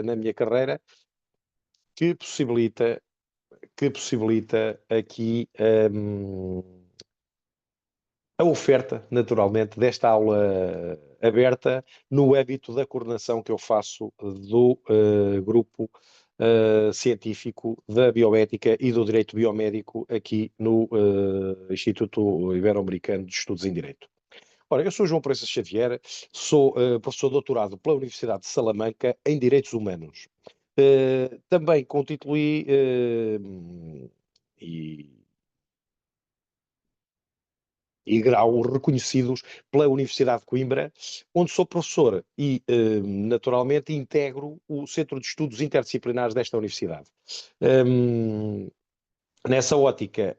na minha carreira que possibilita, aqui a oferta, naturalmente, desta aula aberta no âmbito da coordenação que eu faço do grupo científico da bioética e do direito biomédico aqui no Instituto Ibero-Americano de Estudos em Direito. Ora, eu sou João Pereira Xavier, sou professor doutorado pela Universidade de Salamanca em Direitos Humanos. Também com título e grau reconhecidos pela Universidade de Coimbra, onde sou professor e, naturalmente, integro o Centro de Estudos Interdisciplinares desta universidade. Nessa ótica,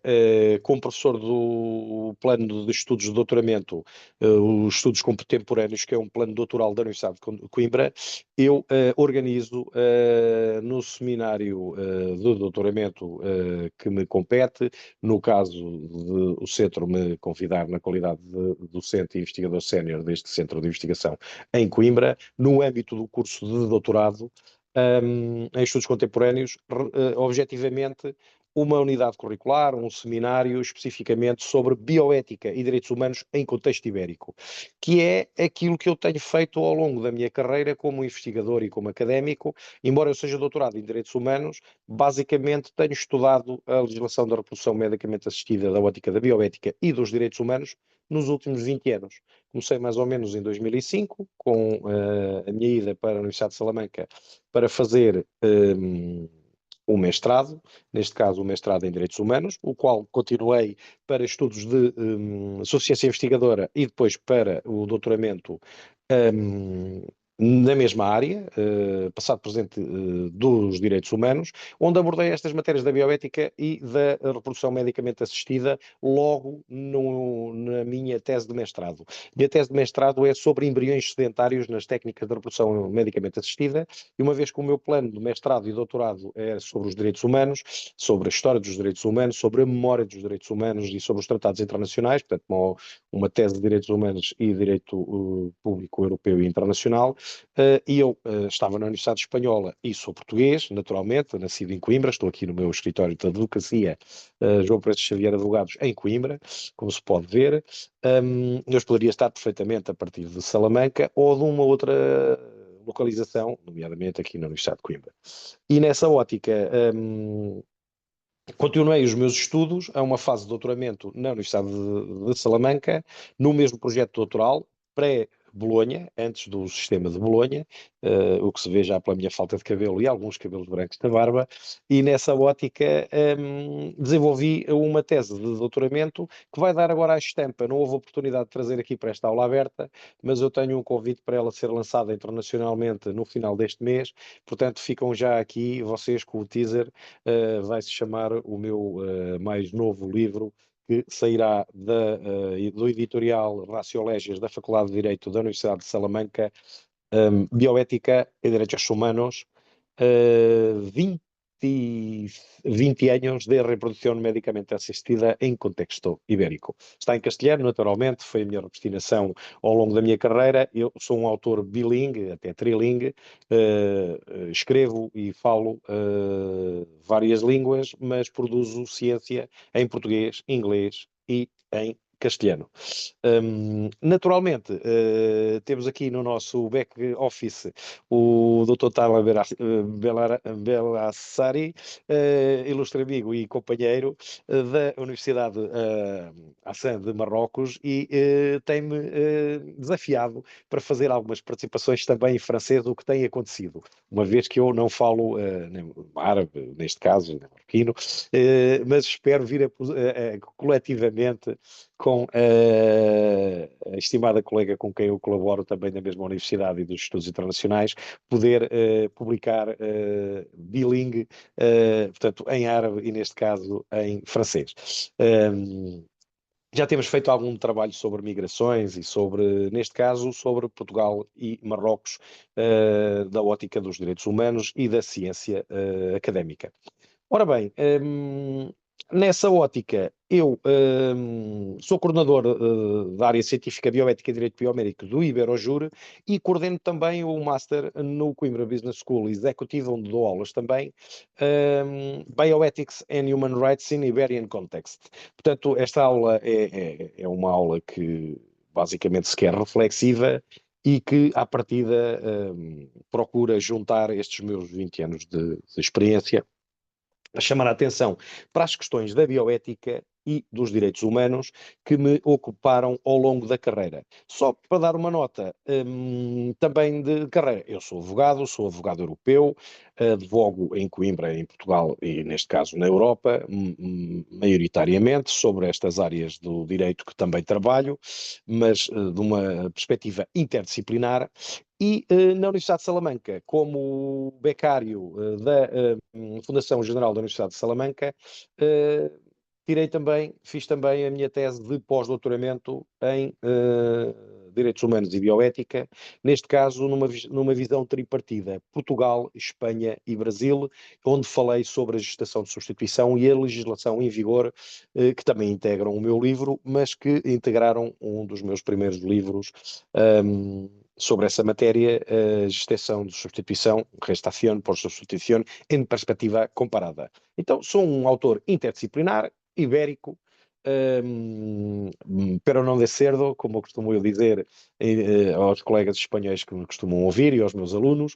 como professor do plano de estudos de doutoramento, os estudos contemporâneos, que é um plano doutoral da Universidade de Coimbra, eu organizo no seminário de doutoramento que me compete, no caso de o centro me convidar na qualidade de docente e investigador sénior deste centro de investigação em Coimbra, no âmbito do curso de doutorado em estudos contemporâneos, objetivamente uma unidade curricular, um seminário especificamente sobre bioética e direitos humanos em contexto ibérico, que é aquilo que eu tenho feito ao longo da minha carreira como investigador e como académico. Embora eu seja doutorado em direitos humanos, basicamente tenho estudado a legislação da reprodução medicamente assistida, da ótica da bioética e dos direitos humanos nos últimos 20 anos. Comecei mais ou menos em 2005, com a minha ida para a Universidade de Salamanca para fazer o mestrado, neste caso o mestrado em Direitos Humanos, o qual continuei para estudos de suficiência investigadora e depois para o doutoramento um, na mesma área, passado presente dos direitos humanos, onde abordei estas matérias da bioética e da reprodução medicamente assistida logo na minha tese de mestrado. Minha tese de mestrado é sobre embriões sedentários nas técnicas de reprodução medicamente assistida, e uma vez que o meu plano de mestrado e doutorado é sobre os direitos humanos, sobre a história dos direitos humanos, sobre a memória dos direitos humanos e sobre os tratados internacionais, portanto, uma tese de direitos humanos e direito público europeu e internacional, e eu estava na Universidade Espanhola e sou português, naturalmente, nascido em Coimbra, estou aqui no meu escritório de advocacia, João Pereira Xavier Advogados, em Coimbra, como se pode ver. Eu poderia estar perfeitamente a partir de Salamanca ou de uma outra localização, nomeadamente aqui na Universidade de Coimbra. E nessa ótica, continuei os meus estudos a uma fase de doutoramento na Universidade de Salamanca, no mesmo projeto doutoral, pré-Bolonha, antes do sistema de Bolonha, o que se vê já pela minha falta de cabelo e alguns cabelos brancos na barba, e nessa ótica desenvolvi uma tese de doutoramento que vai dar agora a estampa. Não houve oportunidade de trazer aqui para esta aula aberta, mas eu tenho um convite para ela ser lançada internacionalmente no final deste mês, portanto ficam já aqui vocês com o teaser. Vai-se chamar o meu mais novo livro, que sairá do editorial Ratio da Faculdade de Direito da Universidade de Salamanca, Bioética e Direitos Humanos, 20, 20 anos de reprodução medicamente assistida em contexto ibérico. Está em castelhano, naturalmente, foi a minha destinação ao longo da minha carreira. Eu sou um autor bilingue, até trilingue, escrevo e falo várias línguas, mas produzo ciência em português, inglês e em castelhano. Naturalmente, temos aqui no nosso back office o Dr. Tala Belassari, ilustre amigo e companheiro da Universidade Hassan de Marrocos, e tem-me desafiado para fazer algumas participações também em francês, o que tem acontecido, uma vez que eu não falo nem árabe, neste caso, nem marroquino, mas espero vir coletivamente com a estimada colega com quem eu colaboro também na mesma universidade e dos estudos internacionais, poder publicar bilingue, portanto, em árabe e, neste caso, em francês. Já temos feito algum trabalho sobre migrações e sobre, neste caso, sobre Portugal e Marrocos, da ótica dos direitos humanos e da ciência académica. Ora bem, Nessa ótica, eu sou coordenador da área científica bioética e direito biomédico do Iberojur e coordeno também o Master no Coimbra Business School Executive, onde dou aulas também, Bioethics and Human Rights in Iberian Context. Portanto, esta aula é uma aula que basicamente se quer reflexiva e que, à partida, procura juntar estes meus 20 anos de experiência a chamar a atenção para as questões da bioética e dos direitos humanos que me ocuparam ao longo da carreira. Só para dar uma nota também de carreira, eu sou advogado europeu, advogo em Coimbra, em Portugal e, neste caso, na Europa, maioritariamente sobre estas áreas do direito que também trabalho, mas de uma perspectiva interdisciplinar. E na Universidade de Salamanca, como becário da Fundação General da Universidade de Salamanca, eh, fiz também a minha tese de pós-doutoramento em Direitos Humanos e Bioética, neste caso numa visão tripartida, Portugal, Espanha e Brasil, onde falei sobre a gestação de substituição e a legislação em vigor, que também integram o meu livro, mas que integraram um dos meus primeiros livros, sobre essa matéria, a gestação de substituição, gestación por sustitución, em perspectiva comparada. Então, sou um autor interdisciplinar, ibérico, pero não de cerdo, como eu costumo eu dizer aos colegas espanhóis que me costumam ouvir e aos meus alunos.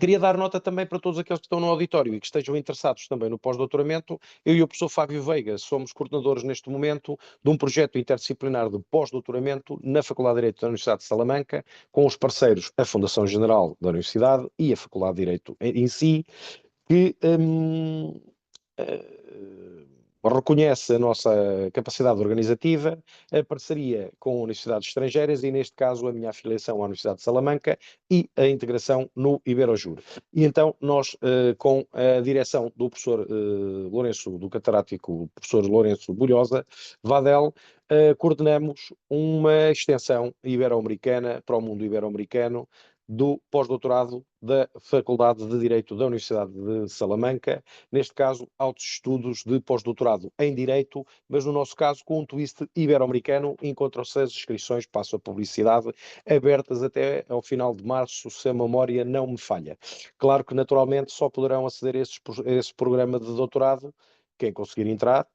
Queria dar nota também para todos aqueles que estão no auditório e que estejam interessados também no pós-doutoramento. Eu e o professor Fábio Veiga somos coordenadores neste momento de um projeto interdisciplinar de pós-doutoramento na Faculdade de Direito da Universidade de Salamanca, com os parceiros a Fundação General da Universidade e a Faculdade de Direito em si, que reconhece a nossa capacidade organizativa, a parceria com universidades estrangeiras e, neste caso, a minha afiliação à Universidade de Salamanca e a integração no Iberojur. E então nós, com a direção do professor Lourenço, do catedrático professor Lourenço Bulhosa Vadel, coordenamos uma extensão ibero-americana para o mundo ibero-americano do pós-doutorado da Faculdade de Direito da Universidade de Salamanca, neste caso, altos estudos de pós-doutorado em Direito, mas no nosso caso com um twist ibero-americano. Encontram-se as inscrições, passo a publicidade, abertas até ao final de março, se a memória não me falha. Claro que, naturalmente, só poderão aceder a esse programa de doutorado quem conseguir entrar,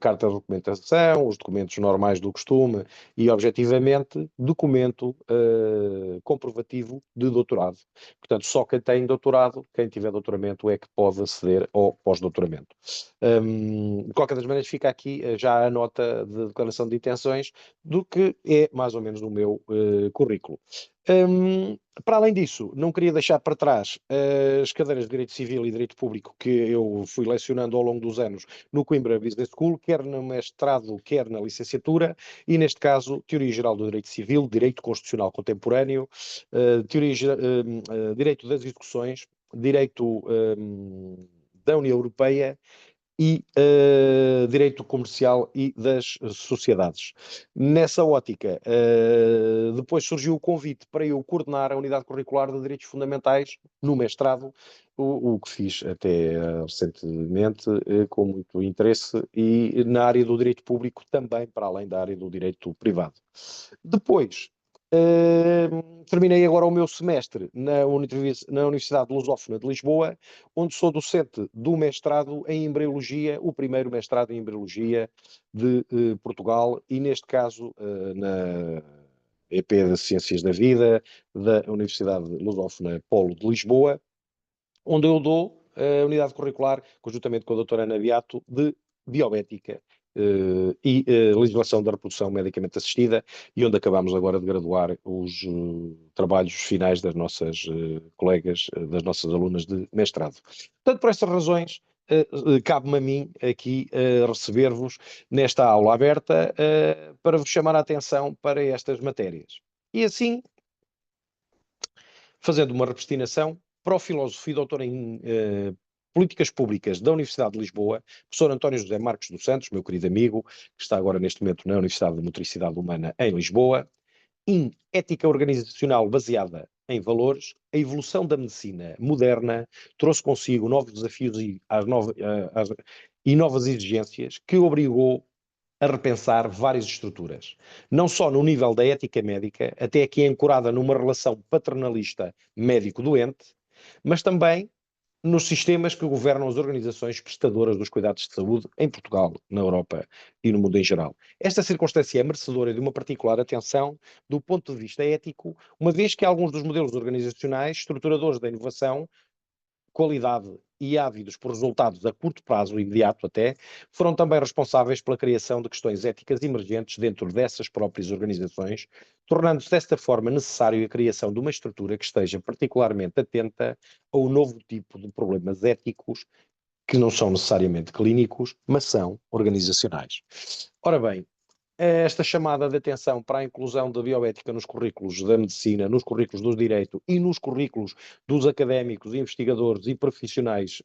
carta de documentação, os documentos normais do costume e, objetivamente, documento comprovativo de doutorado. Portanto, só quem tem doutorado, quem tiver doutoramento, é que pode aceder ao pós-doutoramento. De qualquer das maneiras, fica aqui já a nota de declaração de intenções do que é mais ou menos o meu currículo. Para além disso, não queria deixar para trás as cadeiras de Direito Civil e Direito Público que eu fui lecionando ao longo dos anos no Coimbra Business School, quer no mestrado, quer na licenciatura, e neste caso, Teoria Geral do Direito Civil, Direito Constitucional Contemporâneo, Direito das Execuções, Direito da União Europeia e direito comercial e das sociedades. Nessa ótica, depois surgiu o convite para eu coordenar a unidade curricular de Direitos Fundamentais no mestrado, o que fiz até recentemente com muito interesse, e na área do direito público também, para além da área do direito privado. Depois, terminei agora o meu semestre na Universidade Lusófona de Lisboa, onde sou docente do mestrado em Embriologia, o primeiro mestrado em Embriologia de Portugal, e neste caso na EP de Ciências da Vida da Universidade Lusófona Polo de Lisboa, onde eu dou a unidade curricular, conjuntamente com a doutora Ana Beato, de Bioética e legislação da reprodução medicamente assistida, e onde acabamos agora de graduar os trabalhos finais das nossas colegas, das nossas alunas de mestrado. Portanto, por estas razões, cabe-me a mim aqui receber-vos nesta aula aberta para vos chamar a atenção para estas matérias. E assim, fazendo uma repristinação, para o filósofo e doutor em Políticas Públicas da Universidade de Lisboa, professor António José Marcos dos Santos, meu querido amigo, que está agora neste momento na Universidade de Motricidade Humana em Lisboa, em Ética Organizacional baseada em valores, a evolução da medicina moderna trouxe consigo novos desafios e novas exigências que obrigou a repensar várias estruturas. Não só no nível da ética médica, até aqui ancorada numa relação paternalista médico-doente, mas também nos sistemas que governam as organizações prestadoras dos cuidados de saúde em Portugal, na Europa e no mundo em geral. Esta circunstância é merecedora de uma particular atenção do ponto de vista ético, uma vez que alguns dos modelos organizacionais estruturadores da inovação, qualidade e ávidos por resultados a curto prazo, imediato até, foram também responsáveis pela criação de questões éticas emergentes dentro dessas próprias organizações, tornando-se desta forma necessário a criação de uma estrutura que esteja particularmente atenta ao novo tipo de problemas éticos que não são necessariamente clínicos, mas são organizacionais. Ora bem, esta chamada de atenção para a inclusão da bioética nos currículos da medicina, nos currículos do direito e nos currículos dos académicos, investigadores e profissionais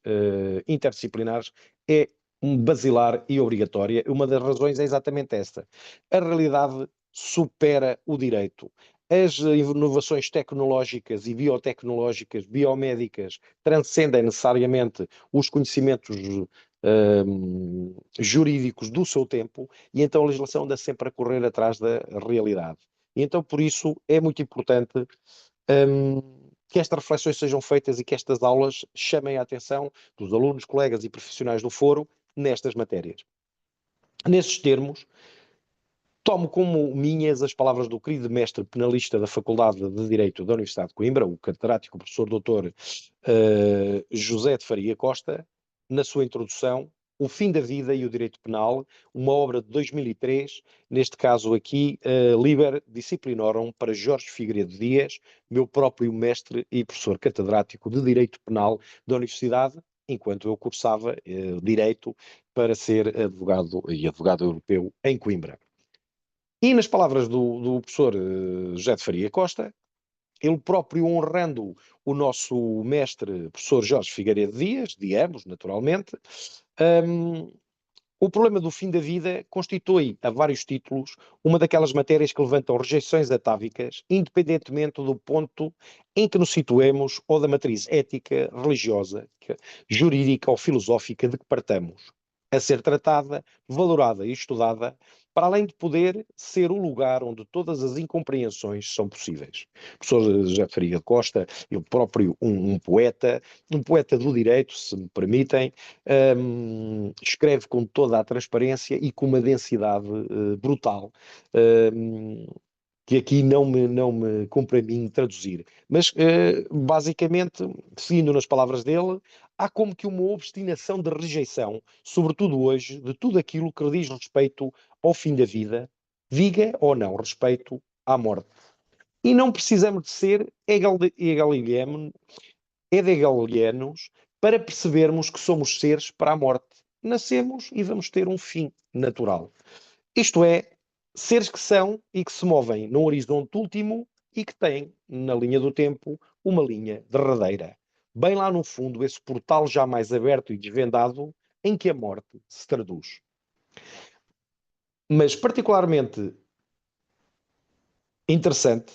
interdisciplinares é basilar e obrigatória. Uma das razões é exatamente esta. A realidade supera o direito. As inovações tecnológicas e biotecnológicas, biomédicas, transcendem necessariamente os conhecimentos jurídicos do seu tempo, e então a legislação anda sempre a correr atrás da realidade. E então, por isso, é muito importante que estas reflexões sejam feitas e que estas aulas chamem a atenção dos alunos, colegas e profissionais do foro nestas matérias. Nesses termos, tomo como minhas as palavras do querido mestre penalista da Faculdade de Direito da Universidade de Coimbra, o catedrático professor doutor José de Faria Costa, na sua introdução, O Fim da Vida e o Direito Penal, uma obra de 2003, neste caso aqui, Liber Disciplinorum, para Jorge Figueiredo Dias, meu próprio mestre e professor catedrático de Direito Penal da Universidade, enquanto eu cursava Direito para ser advogado e advogado europeu em Coimbra. E nas palavras do professor José de Faria Costa, ele próprio honrando o nosso mestre, professor Jorge Figueiredo Dias, de ambos, naturalmente, o problema do fim da vida constitui, a vários títulos, uma daquelas matérias que levantam rejeições atávicas, independentemente do ponto em que nos situemos ou da matriz ética, religiosa, jurídica ou filosófica de que partamos, a ser tratada, valorada e estudada, para além de poder ser o lugar onde todas as incompreensões são possíveis. O professor José Faria Costa, eu próprio um poeta do direito, se me permitem, escreve com toda a transparência e com uma densidade brutal, que aqui não me cumpre a mim traduzir. Mas, basicamente, seguindo nas palavras dele, há como que uma obstinação de rejeição, sobretudo hoje, de tudo aquilo que diz respeito ao fim da vida, diga ou não respeito à morte. E não precisamos de ser hegelianos para percebermos que somos seres para a morte. Nascemos e vamos ter um fim natural. Isto é, seres que são e que se movem num horizonte último e que têm, na linha do tempo, uma linha derradeira. Bem lá no fundo, esse portal jamais aberto e desvendado em que a morte se traduz. Mas particularmente interessante,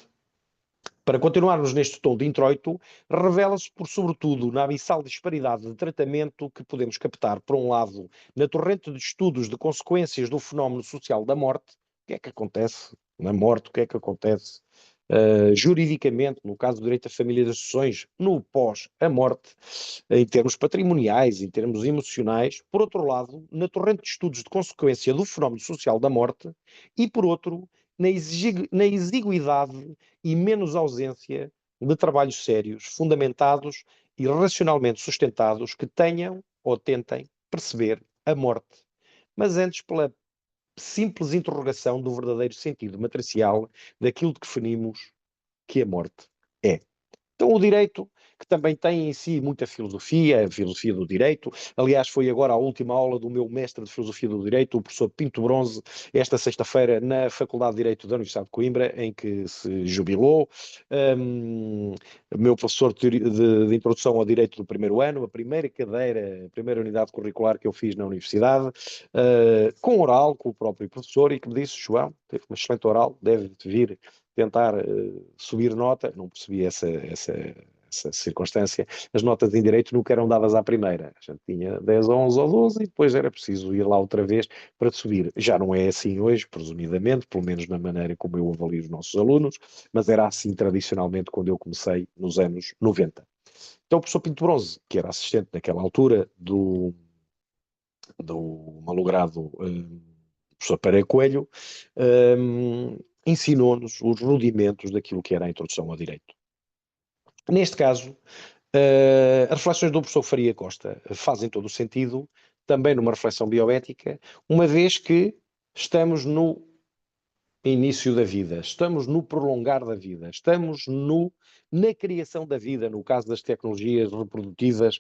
para continuarmos neste tom de introito, revela-se por sobretudo na abissal disparidade de tratamento que podemos captar, por um lado, na torrente de estudos de consequências do fenómeno social da morte, o que é que acontece na morte, o que é que acontece juridicamente, no caso do direito à família das sucessões, no pós a morte, em termos patrimoniais, em termos emocionais, por outro lado, na torrente de estudos de consequência do fenómeno social da morte, e por outro, na exiguidade e menos ausência de trabalhos sérios, fundamentados e racionalmente sustentados que tenham ou tentem perceber a morte, mas antes pela simples interrogação do verdadeiro sentido matricial daquilo que definimos que a morte é. Então, o direito, que também tem em si muita filosofia, a filosofia do direito. Aliás, foi agora a última aula do meu mestre de filosofia do direito, o professor Pinto Bronze, esta sexta-feira, na Faculdade de Direito da Universidade de Coimbra, em que se jubilou. O meu professor de introdução ao direito do primeiro ano, a primeira cadeira, a primeira unidade curricular que eu fiz na universidade, com oral, com o próprio professor, e que me disse: João, teve uma excelente oral, deve vir tentar subir nota, não percebi essa circunstância, as notas em direito nunca eram dadas à primeira. A gente tinha 10, 11 ou 12 e depois era preciso ir lá outra vez para subir. Já não é assim hoje, presumidamente, pelo menos na maneira como eu avalio os nossos alunos, mas era assim tradicionalmente quando eu comecei nos anos 90. Então o professor Pinto Bronze, que era assistente naquela altura do malogrado professor Pereira Coelho, ensinou-nos os rudimentos daquilo que era a introdução ao direito. Neste caso, as reflexões do professor Faria Costa fazem todo o sentido, também numa reflexão bioética, uma vez que estamos no início da vida, estamos no prolongar da vida, estamos na criação da vida, no caso das tecnologias reprodutivas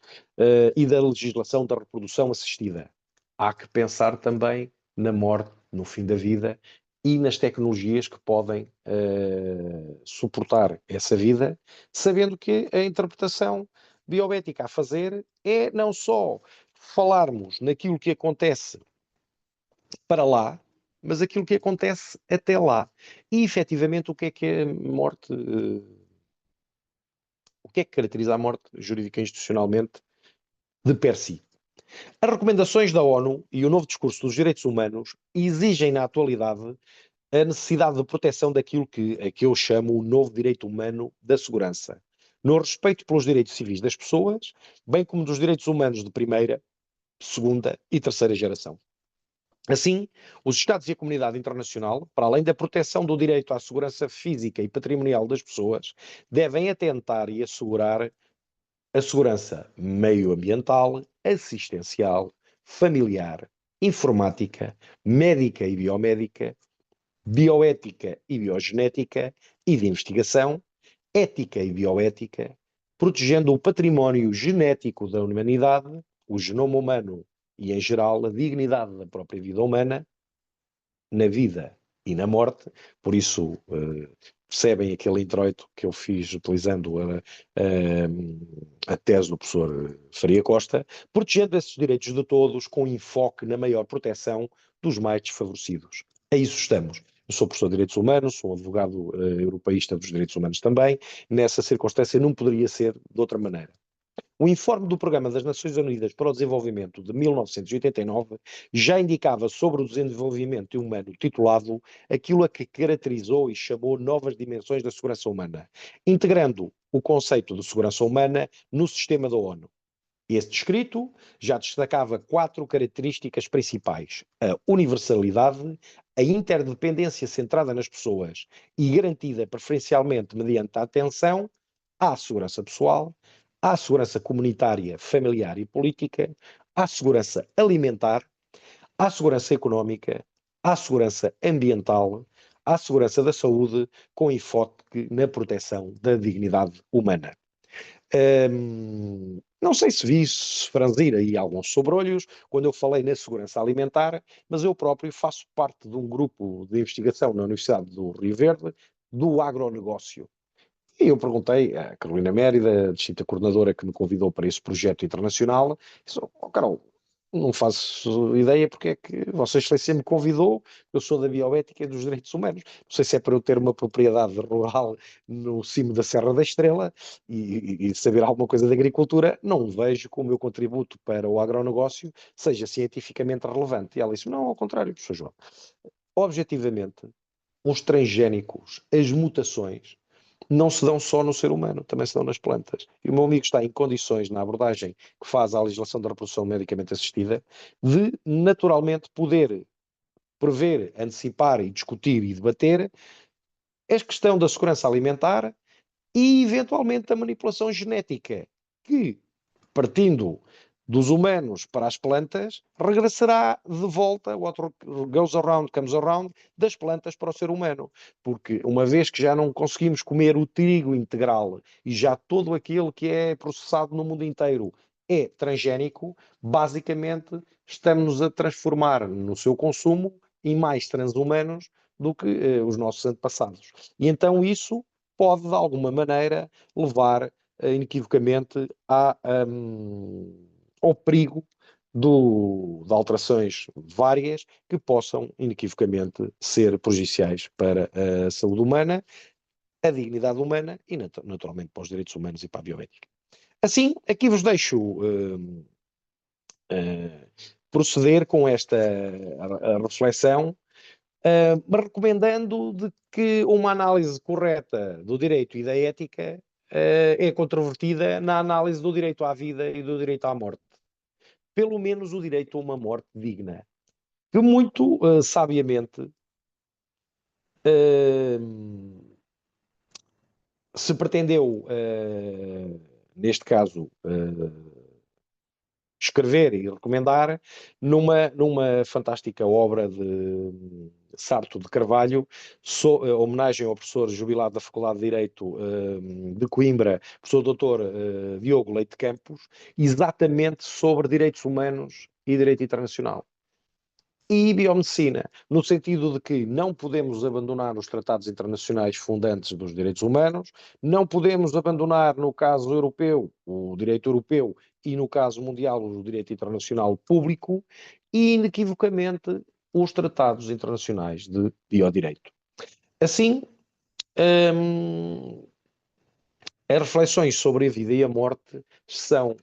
e da legislação da reprodução assistida. Há que pensar também na morte, no fim da vida e nas tecnologias que podem suportar essa vida, sabendo que a interpretação bioética a fazer é não só falarmos naquilo que acontece para lá, mas aquilo que acontece até lá. E efetivamente o que é a morte, o que é que caracteriza a morte jurídica e institucionalmente de per si? As recomendações da ONU e o novo discurso dos direitos humanos exigem na atualidade a necessidade de proteção daquilo que eu chamo o novo direito humano da segurança, no respeito pelos direitos civis das pessoas, bem como dos direitos humanos de primeira, segunda e terceira geração. Assim, os Estados e a comunidade internacional, para além da proteção do direito à segurança física e patrimonial das pessoas, devem atentar e assegurar a segurança meioambiental, assistencial, familiar, informática, médica e biomédica, bioética e biogenética e de investigação, ética e bioética, protegendo o património genético da humanidade, o genoma humano e, em geral, a dignidade da própria vida humana, na vida e na morte. Por isso, percebem aquele introito que eu fiz utilizando a tese do professor Faria Costa, protegendo esses direitos de todos com enfoque na maior proteção dos mais desfavorecidos. A isso estamos. Eu sou professor de Direitos Humanos, sou advogado europeísta dos direitos humanos também. Nessa circunstância não poderia ser de outra maneira. O informe do Programa das Nações Unidas para o Desenvolvimento de 1989 já indicava sobre o desenvolvimento humano titulado aquilo a que caracterizou e chamou novas dimensões da segurança humana, integrando o conceito de segurança humana no sistema da ONU. Este escrito já destacava 4 características principais: a universalidade, a interdependência centrada nas pessoas e garantida preferencialmente mediante a atenção à segurança pessoal, à segurança comunitária, familiar e política, à segurança alimentar, à segurança económica, à segurança ambiental, à segurança da saúde, com enfoque na proteção da dignidade humana. Não sei se vi se franzir aí alguns sobrolhos quando eu falei na segurança alimentar, mas eu próprio faço parte de um grupo de investigação na Universidade do Rio Verde do agronegócio. E eu perguntei à Carolina Mérida, a distinta coordenadora que me convidou para esse projeto internacional, disse, oh, Carol, não faço ideia porque é que Vossa Excelência me convidou, eu sou da bioética e dos direitos humanos. Não sei se é para eu ter uma propriedade rural no cimo da Serra da Estrela e saber alguma coisa de agricultura, não vejo como o meu contributo para o agronegócio seja cientificamente relevante. E ela disse, não, ao contrário, professor João. Objetivamente, os transgénicos, as mutações, não se dão só no ser humano, também se dão nas plantas. E o meu amigo está em condições, na abordagem que faz à legislação da reprodução medicamente assistida, de naturalmente poder prever, antecipar e discutir e debater a questão da segurança alimentar e, eventualmente, da manipulação genética, que, partindo dos humanos para as plantas, regressará de volta, what goes around comes around, das plantas para o ser humano. Porque uma vez que já não conseguimos comer o trigo integral e já todo aquele que é processado no mundo inteiro é transgénico, basicamente estamos a transformar no seu consumo em mais transhumanos do que os nossos antepassados. E então isso pode, de alguma maneira, levar inequivocamente ao perigo de alterações várias que possam, inequivocamente, ser prejudiciais para a saúde humana, a dignidade humana e, naturalmente, para os direitos humanos e para a bioética. Assim, aqui vos deixo proceder com esta a reflexão, mas recomendando de que uma análise correta do direito e da ética é controvertida na análise do direito à vida e do direito à morte. Pelo menos o direito a uma morte digna, que muito sabiamente se pretendeu, neste caso, escrever e recomendar numa fantástica obra de Sarto de Carvalho, homenagem ao professor jubilado da Faculdade de Direito de Coimbra, professor doutor Diogo Leite Campos, exatamente sobre direitos humanos e direito internacional. E biomedicina, no sentido de que não podemos abandonar os tratados internacionais fundantes dos direitos humanos, não podemos abandonar, no caso europeu, o direito europeu e, no caso mundial, o direito internacional público e, inequivocamente, os tratados internacionais de biodireito. Assim, as reflexões sobre a vida e a morte são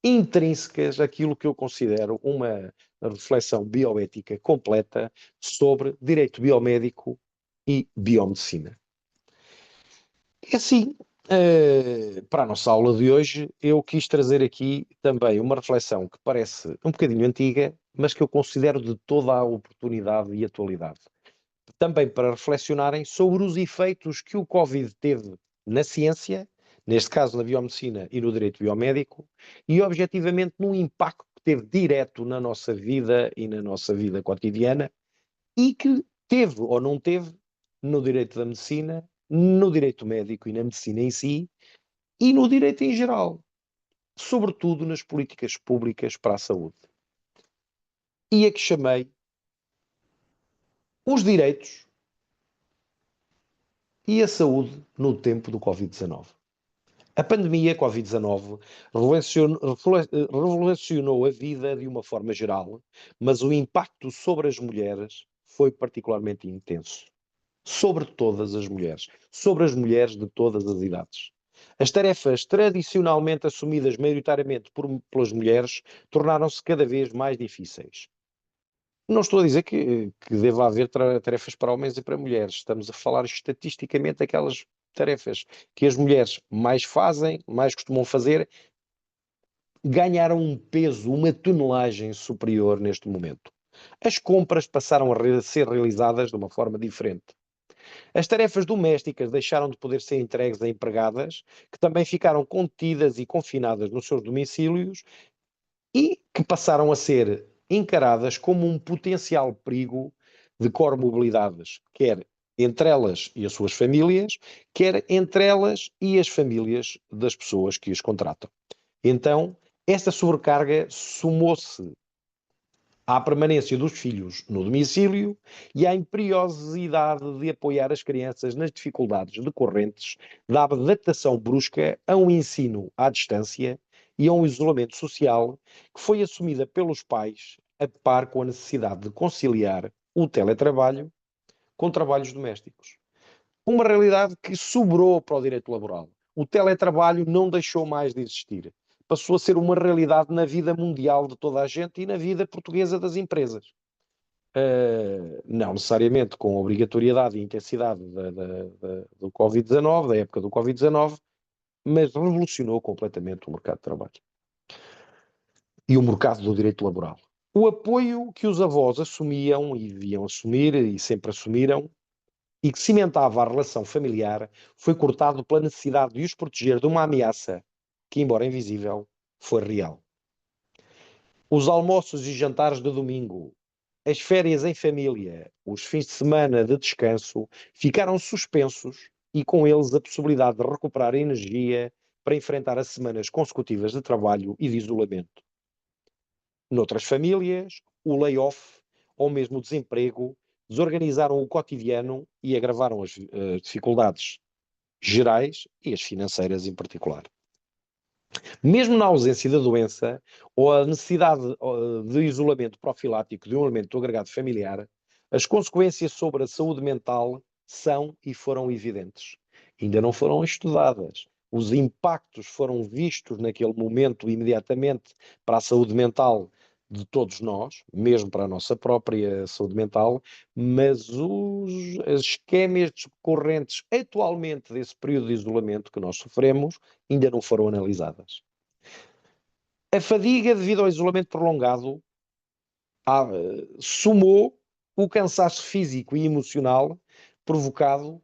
intrínsecas àquilo que eu considero uma reflexão bioética completa sobre direito biomédico e biomedicina. E assim, para a nossa aula de hoje, eu quis trazer aqui também uma reflexão que parece um bocadinho antiga, mas que eu considero de toda a oportunidade e atualidade. Também para reflexionarem sobre os efeitos que o Covid teve na ciência, neste caso na biomedicina e no direito biomédico, e objetivamente no impacto que teve direto na nossa vida e na nossa vida cotidiana, e que teve ou não teve no direito da medicina, no direito médico e na medicina em si, e no direito em geral, sobretudo nas políticas públicas para a saúde. E a que chamei os direitos e a saúde no tempo do Covid-19. A pandemia Covid-19 revolucionou a vida de uma forma geral, mas o impacto sobre as mulheres foi particularmente intenso. Sobre todas as mulheres de todas as idades. As tarefas tradicionalmente assumidas maioritariamente pelas mulheres tornaram-se cada vez mais difíceis. Não estou a dizer que deva haver tarefas para homens e para mulheres. Estamos a falar estatisticamente daquelas tarefas que as mulheres mais fazem, mais costumam fazer, ganharam um peso, uma tonelagem superior neste momento. As compras passaram a ser realizadas de uma forma diferente. As tarefas domésticas deixaram de poder ser entregues a empregadas, que também ficaram contidas e confinadas nos seus domicílios e que passaram a ser encaradas como um potencial perigo de comorbilidades, quer entre elas e as suas famílias, quer entre elas e as famílias das pessoas que as contratam. Então, esta sobrecarga somou-se à permanência dos filhos no domicílio e à imperiosidade de apoiar as crianças nas dificuldades decorrentes da adaptação brusca a um ensino à distância e a um isolamento social que foi assumida pelos pais a par com a necessidade de conciliar o teletrabalho com trabalhos domésticos. Uma realidade que sobrou para o direito laboral. O teletrabalho não deixou mais de existir. Passou a ser uma realidade na vida mundial de toda a gente e na vida portuguesa das empresas. Não necessariamente com a obrigatoriedade e intensidade do Covid-19, da época do Covid-19, mas revolucionou completamente o mercado de trabalho e o mercado do direito laboral. O apoio que os avós assumiam e deviam assumir e sempre assumiram e que cimentava a relação familiar foi cortado pela necessidade de os proteger de uma ameaça que, embora invisível, foi real. Os almoços e jantares de domingo, as férias em família, os fins de semana de descanso ficaram suspensos e com eles a possibilidade de recuperar energia para enfrentar as semanas consecutivas de trabalho e de isolamento. Noutras famílias, o layoff ou mesmo o desemprego desorganizaram o cotidiano e agravaram as dificuldades gerais e as financeiras em particular. Mesmo na ausência da doença ou a necessidade de isolamento profilático de um elemento do agregado familiar, as consequências sobre a saúde mental são e foram evidentes. Ainda não foram estudadas. Os impactos foram vistos naquele momento imediatamente para a saúde mental de todos nós, mesmo para a nossa própria saúde mental, mas as esquemas decorrentes atualmente desse período de isolamento que nós sofremos ainda não foram analisadas. A fadiga devido ao isolamento prolongado sumou o cansaço físico e emocional provocado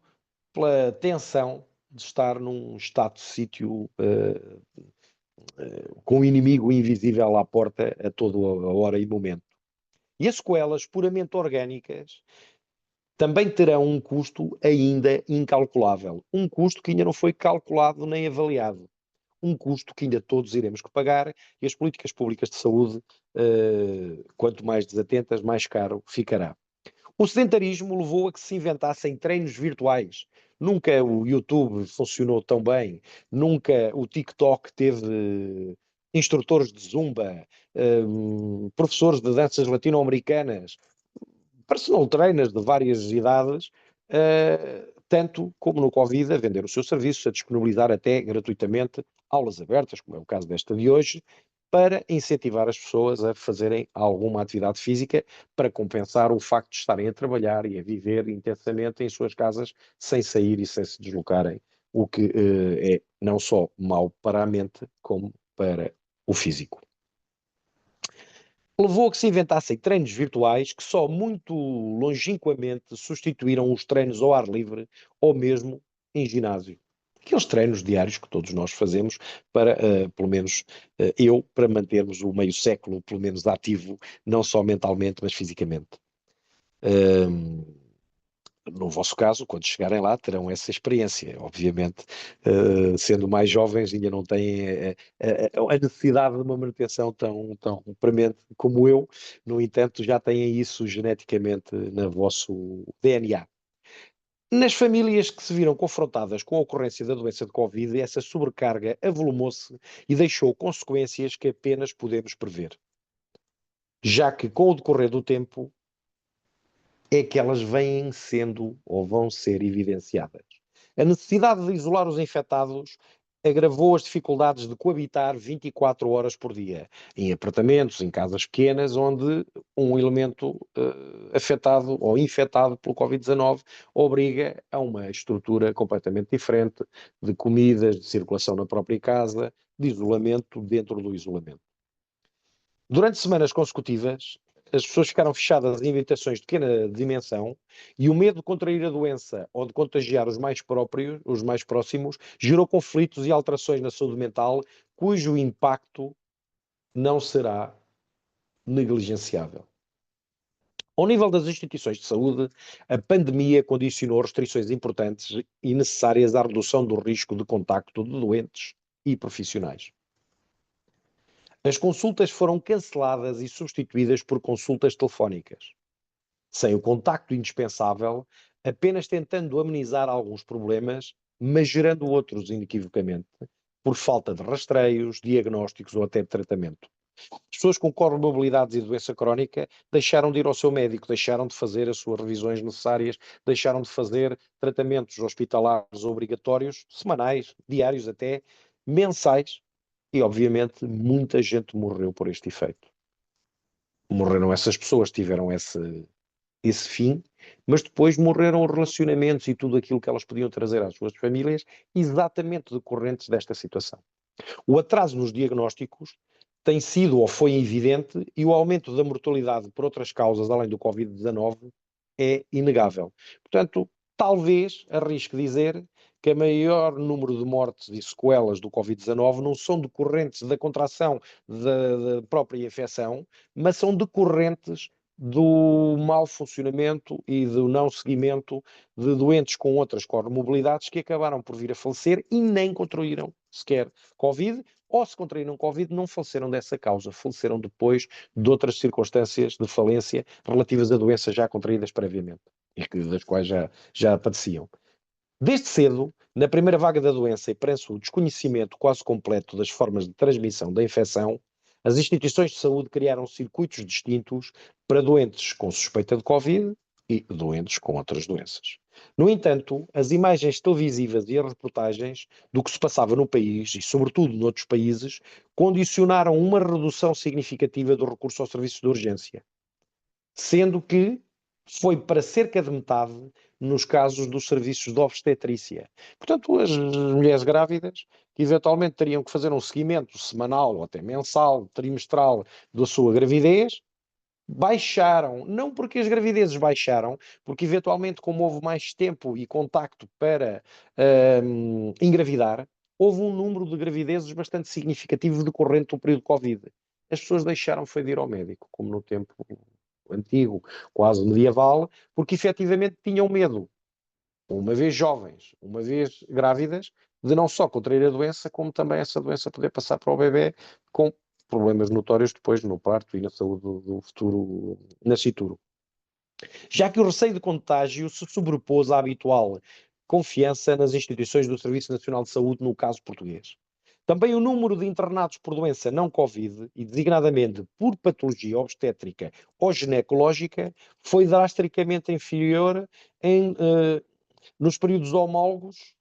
pela tensão de estar num estado de sítio com o inimigo invisível à porta a toda a hora e momento. E as sequelas puramente orgânicas também terão um custo ainda incalculável. Um custo que ainda não foi calculado nem avaliado. Um custo que ainda todos iremos que pagar e as políticas públicas de saúde, quanto mais desatentas, mais caro ficará. O sedentarismo levou a que se inventassem treinos virtuais. Nunca o YouTube funcionou tão bem, nunca o TikTok teve instrutores de zumba, professores de danças latino-americanas, personal trainers de várias idades, tanto como no Covid, a vender os seus serviços, a disponibilizar até gratuitamente aulas abertas, como é o caso desta de hoje, para incentivar as pessoas a fazerem alguma atividade física para compensar o facto de estarem a trabalhar e a viver intensamente em suas casas sem sair e sem se deslocarem, o que é não só mau para a mente, como para o físico. Levou a que se inventassem treinos virtuais que só muito longínquamente substituíram os treinos ao ar livre ou mesmo em ginásio. Aqueles treinos diários que todos nós fazemos para, pelo menos eu, para mantermos o meio século, pelo menos ativo, não só mentalmente, mas fisicamente. No vosso caso, quando chegarem lá, terão essa experiência. Obviamente, sendo mais jovens, ainda não têm a necessidade de uma manutenção tão premente como eu. No entanto, já têm isso geneticamente no vosso DNA. Nas famílias que se viram confrontadas com a ocorrência da doença de Covid, essa sobrecarga avolumou-se e deixou consequências que apenas podemos prever. Já que, com o decorrer do tempo, é que elas vêm sendo ou vão ser evidenciadas. A necessidade de isolar os infectados agravou as dificuldades de coabitar 24 horas por dia, em apartamentos, em casas pequenas, onde um elemento afetado ou infectado pelo Covid-19 obriga a uma estrutura completamente diferente de comidas, de circulação na própria casa, de isolamento dentro do isolamento. Durante semanas consecutivas, as pessoas ficaram fechadas em habitações de pequena dimensão e o medo de contrair a doença ou de contagiar os mais próprios, os mais próximos, gerou conflitos e alterações na saúde mental, cujo impacto não será negligenciável. Ao nível das instituições de saúde, a pandemia condicionou restrições importantes e necessárias à redução do risco de contacto de doentes e profissionais. As consultas foram canceladas e substituídas por consultas telefónicas, sem o contacto indispensável, apenas tentando amenizar alguns problemas, mas gerando outros inequivocamente, por falta de rastreios, diagnósticos ou até de tratamento. As pessoas com comorbilidades e doença crónica deixaram de ir ao seu médico, deixaram de fazer as suas revisões necessárias, deixaram de fazer tratamentos hospitalares obrigatórios, semanais, diários até, mensais, e obviamente muita gente morreu por este efeito. Morreram essas pessoas, tiveram esse fim, mas depois morreram os relacionamentos e tudo aquilo que elas podiam trazer às suas famílias, exatamente decorrentes desta situação. O atraso nos diagnósticos tem sido ou foi evidente e o aumento da mortalidade por outras causas, além do Covid-19, é inegável. Portanto, talvez arrisque dizer que o maior número de mortes e sequelas do Covid-19 não são decorrentes da contração da própria infecção, mas são decorrentes do mau funcionamento e do não seguimento de doentes com outras comorbilidades que acabaram por vir a falecer e nem contraíram sequer Covid, ou se contraíram Covid, não faleceram dessa causa, faleceram depois de outras circunstâncias de falência relativas a doenças já contraídas previamente e das quais já padeciam. Desde cedo, na primeira vaga da doença e perante o desconhecimento quase completo das formas de transmissão da infecção, as instituições de saúde criaram circuitos distintos para doentes com suspeita de Covid e doentes com outras doenças. No entanto, as imagens televisivas e as reportagens do que se passava no país e, sobretudo, noutros países, condicionaram uma redução significativa do recurso aos serviços de urgência, sendo que foi para cerca de metade nos casos dos serviços de obstetrícia. Portanto, as mulheres grávidas que eventualmente teriam que fazer um seguimento semanal ou até mensal, trimestral da sua gravidez, baixaram, não porque as gravidezes baixaram, porque eventualmente como houve mais tempo e contacto para engravidar, houve um número de gravidezes bastante significativo decorrente do período Covid. As pessoas deixaram foi de ir ao médico, como no tempo antigo, quase medieval, porque efetivamente tinham medo, uma vez jovens, uma vez grávidas, de não só contrair a doença, como também essa doença poder passar para o bebê com problemas notórios depois no parto e na saúde do futuro nascituro. Já que o receio de contágio se sobrepôs à habitual confiança nas instituições do Serviço Nacional de Saúde, no caso português. Também o número de internados por doença não Covid, e designadamente por patologia obstétrica ou ginecológica, foi drasticamente inferior nos períodos homólogos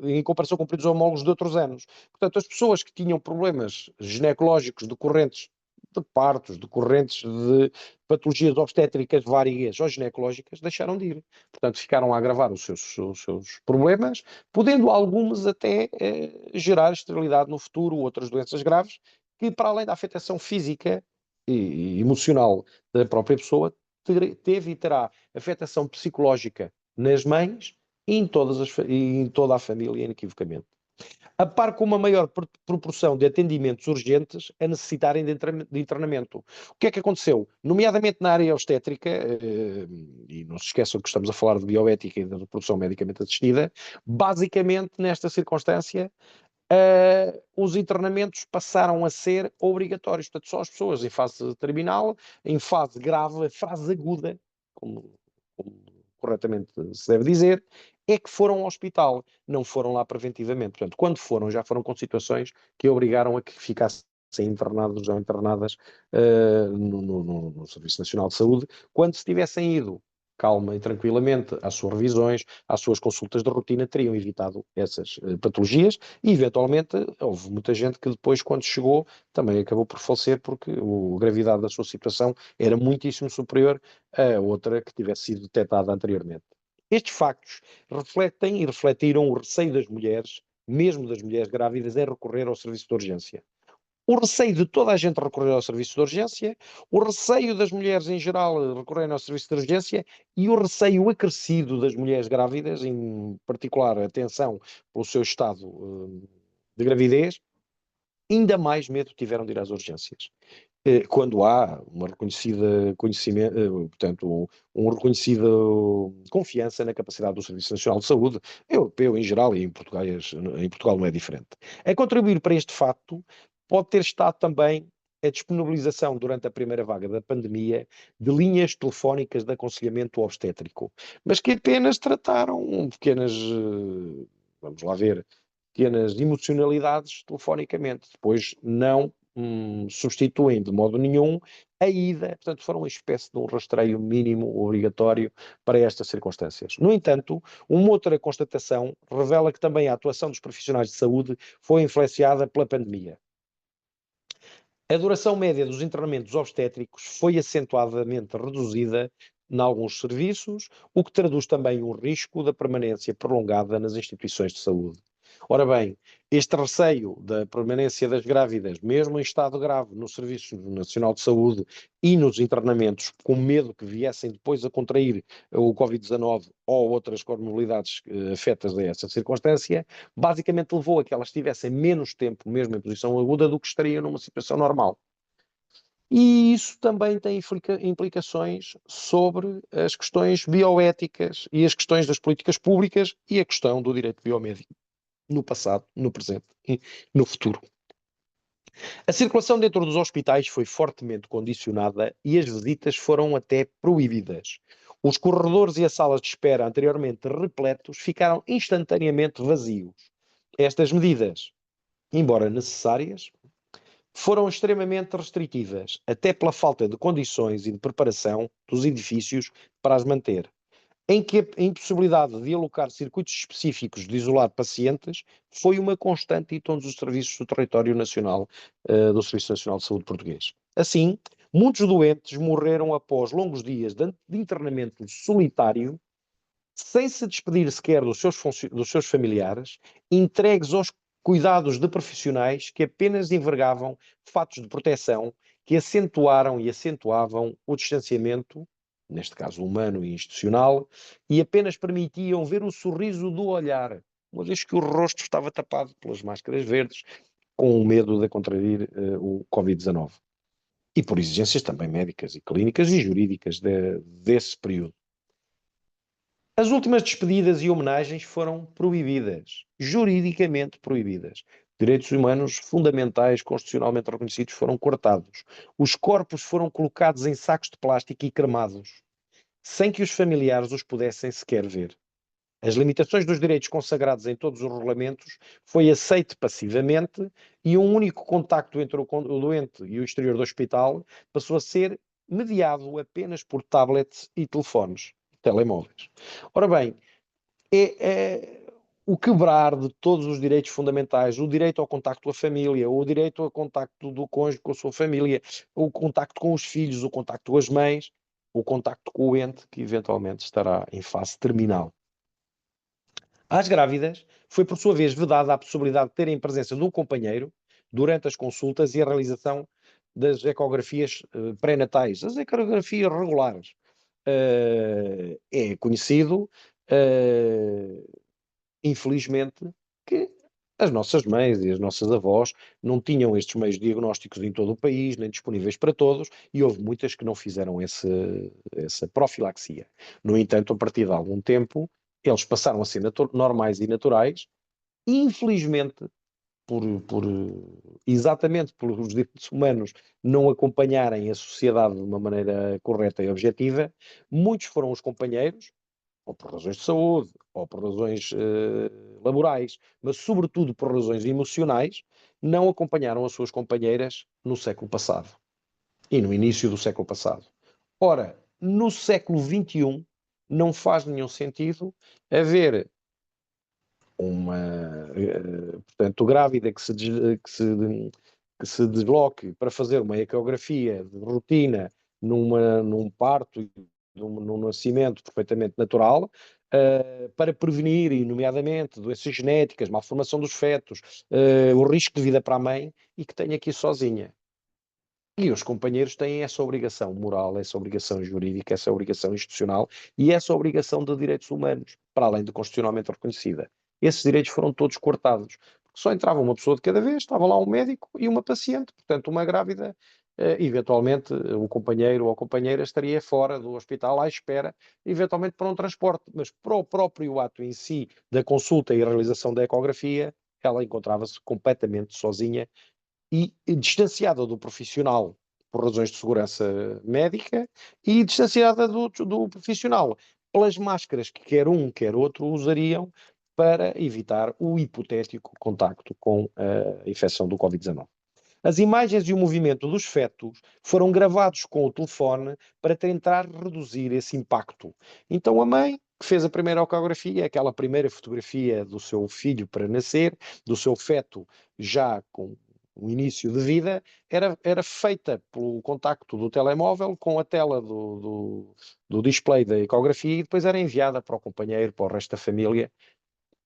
em comparação com períodos homólogos de outros anos. Portanto, as pessoas que tinham problemas ginecológicos decorrentes de partos, decorrentes de patologias obstétricas várias ou ginecológicas, deixaram de ir. Portanto, ficaram a agravar os seus problemas, podendo algumas até gerar esterilidade no futuro, outras doenças graves, que para além da afetação física e emocional da própria pessoa, teve e terá afetação psicológica nas mães e em toda a família, inequivocamente. A par com uma maior proporção de atendimentos urgentes a necessitarem de internamento. O que é que aconteceu? Nomeadamente na área obstétrica, e não se esqueçam que estamos a falar de bioética e de reprodução medicamente assistida, basicamente nesta circunstância, os internamentos passaram a ser obrigatórios. Portanto, só as pessoas em fase terminal, em fase grave, fase aguda, como corretamente se deve dizer, é que foram ao hospital, não foram lá preventivamente. Portanto, quando foram, já foram com situações que obrigaram a que ficassem internados ou internadas no Serviço Nacional de Saúde, quando se tivessem ido calma e tranquilamente às suas revisões, às suas consultas de rotina, teriam evitado essas patologias e, eventualmente, houve muita gente que depois, quando chegou, também acabou por falecer porque a gravidade da sua situação era muitíssimo superior a outra que tivesse sido detectada anteriormente. Estes factos refletem e refletiram o receio das mulheres, mesmo das mulheres grávidas, em recorrer ao serviço de urgência. O receio de toda a gente recorrer ao serviço de urgência, o receio das mulheres em geral recorrerem ao serviço de urgência e o receio acrescido das mulheres grávidas, em particular atenção pelo seu estado de gravidez, ainda mais medo tiveram de ir às urgências. Quando há uma reconhecida conhecimento, portanto, um reconhecido confiança na capacidade do Serviço Nacional de Saúde, europeu em geral e em Portugal não é diferente. A contribuir para este facto pode ter estado também a disponibilização durante a primeira vaga da pandemia de linhas telefónicas de aconselhamento obstétrico, mas que apenas trataram pequenas, vamos lá ver, pequenas emocionalidades telefonicamente, depois não substituem de modo nenhum a ida, portanto foram uma espécie de um rastreio mínimo obrigatório para estas circunstâncias. No entanto, uma outra constatação revela que também a atuação dos profissionais de saúde foi influenciada pela pandemia. A duração média dos internamentos obstétricos foi acentuadamente reduzida em alguns serviços, o que traduz também um risco da permanência prolongada nas instituições de saúde. Ora bem, este receio da permanência das grávidas, mesmo em estado grave, no Serviço Nacional de Saúde e nos internamentos, com medo que viessem depois a contrair o Covid-19 ou outras comorbilidades afetas a essa circunstância, basicamente levou a que elas tivessem menos tempo, mesmo em posição aguda, do que estariam numa situação normal. E isso também tem implicações sobre as questões bioéticas e as questões das políticas públicas e a questão do direito biomédico no passado, no presente e no futuro. A circulação dentro dos hospitais foi fortemente condicionada e as visitas foram até proibidas. Os corredores e as salas de espera anteriormente repletos ficaram instantaneamente vazios. Estas medidas, embora necessárias, foram extremamente restritivas, até pela falta de condições e de preparação dos edifícios para as manter, em que a impossibilidade de alocar circuitos específicos de isolar pacientes foi uma constante em todos os serviços do território nacional, do Serviço Nacional de Saúde português. Assim, muitos doentes morreram após longos dias de internamento solitário, sem se despedir sequer dos seus familiares, entregues aos cuidados de profissionais que apenas envergavam fatos de proteção que acentuaram e acentuavam o distanciamento, neste caso humano e institucional, e apenas permitiam ver o sorriso do olhar, uma vez que o rosto estava tapado pelas máscaras verdes, com o medo de contrair o Covid-19. E por exigências também médicas e clínicas e jurídicas desse período. As últimas despedidas e homenagens foram proibidas, juridicamente proibidas. Direitos humanos fundamentais, constitucionalmente reconhecidos, foram cortados. Os corpos foram colocados em sacos de plástico e cremados, sem que os familiares os pudessem sequer ver. As limitações dos direitos consagrados em todos os regulamentos foi aceite passivamente e um único contacto entre o doente e o exterior do hospital passou a ser mediado apenas por tablets e telefones, telemóveis. Ora bem, o quebrar de todos os direitos fundamentais, o direito ao contacto com a família, o direito ao contacto do cônjuge com a sua família, o contacto com os filhos, o contacto com as mães, o contacto com o ente que eventualmente estará em fase terminal. Às grávidas, foi por sua vez vedada a possibilidade de terem presença de um companheiro durante as consultas e a realização das ecografias pré-natais, as ecografias regulares. É conhecido, infelizmente, que as nossas mães e as nossas avós não tinham estes meios diagnósticos em todo o país, nem disponíveis para todos, e houve muitas que não fizeram essa profilaxia. No entanto, a partir de algum tempo, eles passaram a ser normais e naturais, e infelizmente, exatamente pelos direitos humanos não acompanharem a sociedade de uma maneira correta e objetiva, muitos foram os companheiros, ou por razões de saúde, ou por razões laborais, mas sobretudo por razões emocionais, não acompanharam as suas companheiras no século passado e no início do século passado. Ora, no século XXI, não faz nenhum sentido haver portanto, grávida que se desloque para fazer uma ecografia de rotina num parto, num nascimento perfeitamente natural, para prevenir, nomeadamente, doenças genéticas, malformação dos fetos, o risco de vida para a mãe, e que tenha que ir sozinha. E os companheiros têm essa obrigação moral, essa obrigação jurídica, essa obrigação institucional e essa obrigação de direitos humanos, para além de constitucionalmente reconhecida. Esses direitos foram todos cortados. Só entrava uma pessoa de cada vez, estava lá um médico e uma paciente, portanto, uma grávida, eventualmente o companheiro ou a companheira estaria fora do hospital à espera, eventualmente para um transporte, mas para o próprio ato em si da consulta e realização da ecografia, ela encontrava-se completamente sozinha e distanciada do profissional por razões de segurança médica e distanciada do profissional pelas máscaras que quer um, quer outro usariam para evitar o hipotético contacto com a infecção do Covid-19. As imagens e o movimento dos fetos foram gravados com o telefone para tentar reduzir esse impacto. Então a mãe que fez a primeira ecografia, aquela primeira fotografia do seu filho para nascer, do seu feto já com o início de vida, era feita pelo contacto do telemóvel com a tela do display da ecografia e depois era enviada para o companheiro, para o resto da família,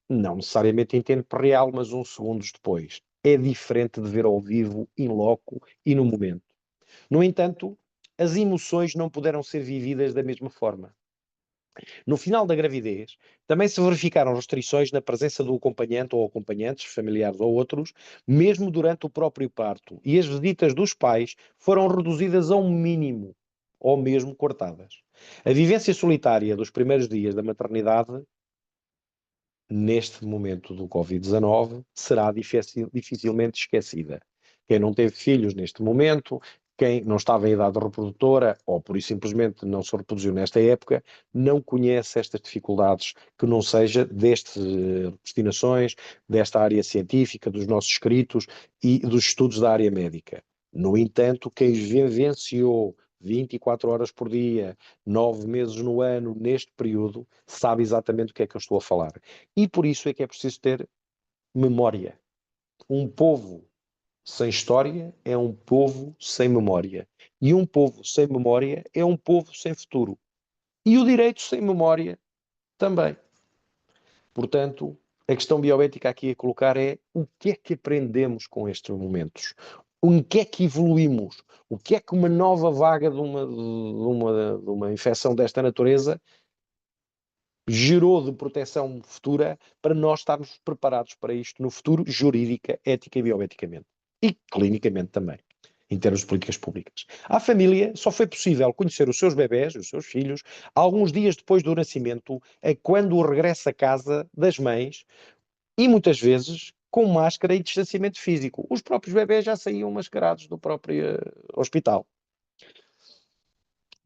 não necessariamente em tempo real, mas uns segundos depois. É diferente de ver ao vivo, in loco e no momento. No entanto, as emoções não puderam ser vividas da mesma forma. No final da gravidez, também se verificaram restrições na presença do acompanhante ou acompanhantes, familiares ou outros, mesmo durante o próprio parto, e as visitas dos pais foram reduzidas a um mínimo, ou mesmo cortadas. A vivência solitária dos primeiros dias da maternidade, neste momento do Covid-19, será dificilmente esquecida. Quem não teve filhos neste momento quem não estava em idade reprodutora, ou por isso simplesmente não se reproduziu nesta época, não conhece estas dificuldades que não seja destas destinações, desta área científica, dos nossos escritos e dos estudos da área médica. No entanto, quem vivenciou 24 horas por dia, 9 meses no ano, neste período, sabe exatamente o que é que eu estou a falar. E por isso é que é preciso ter memória. Um povo sem história é um povo sem memória. E um povo sem memória é um povo sem futuro. E o direito sem memória também. Portanto, a questão bioética aqui a colocar é o que é que aprendemos com estes momentos? Em que é que evoluímos? O que é que uma nova vaga de uma infecção desta natureza gerou de proteção futura para nós estarmos preparados para isto no futuro, jurídica, ética e bioeticamente. E clinicamente também, em termos de políticas públicas. À família só foi possível conhecer os seus bebés, os seus filhos, alguns dias depois do nascimento, a quando o regresso a casa das mães, e muitas vezes com máscara e distanciamento físico. Os próprios bebés já saíam mascarados do próprio hospital.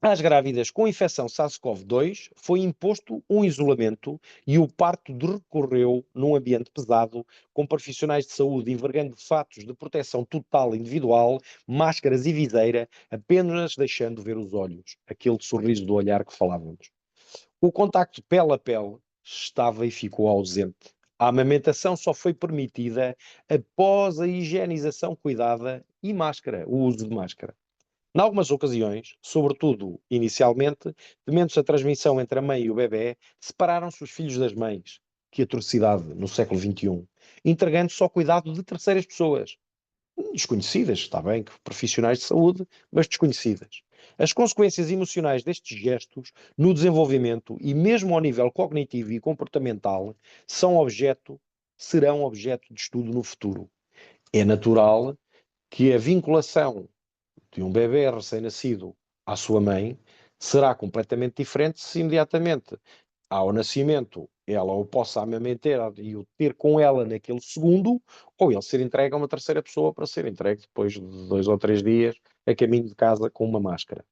Às grávidas com infecção SARS-CoV-2 foi imposto um isolamento e o parto decorreu num ambiente pesado, com profissionais de saúde envergando fatos de proteção total individual, máscaras e viseira, apenas deixando ver os olhos, aquele sorriso do olhar que falávamos. O contacto pele a pele estava e ficou ausente. A amamentação só foi permitida após a higienização cuidada e máscara, o uso de máscara. Em algumas ocasiões, sobretudo inicialmente, temendo-se a transmissão entre a mãe e o bebê, separaram-se os filhos das mães. Que atrocidade no século XXI. Entregando-se ao cuidado de terceiras pessoas. Desconhecidas, está bem, que profissionais de saúde, mas desconhecidas. As consequências emocionais destes gestos no desenvolvimento e mesmo ao nível cognitivo e comportamental serão objeto de estudo no futuro. É natural que a vinculação de um bebê recém-nascido à sua mãe será completamente diferente se imediatamente ao nascimento ela o possa amamentar e o ter com ela naquele segundo, ou ele ser entregue a uma terceira pessoa para ser entregue depois de 2 ou 3 dias a caminho de casa com uma máscara.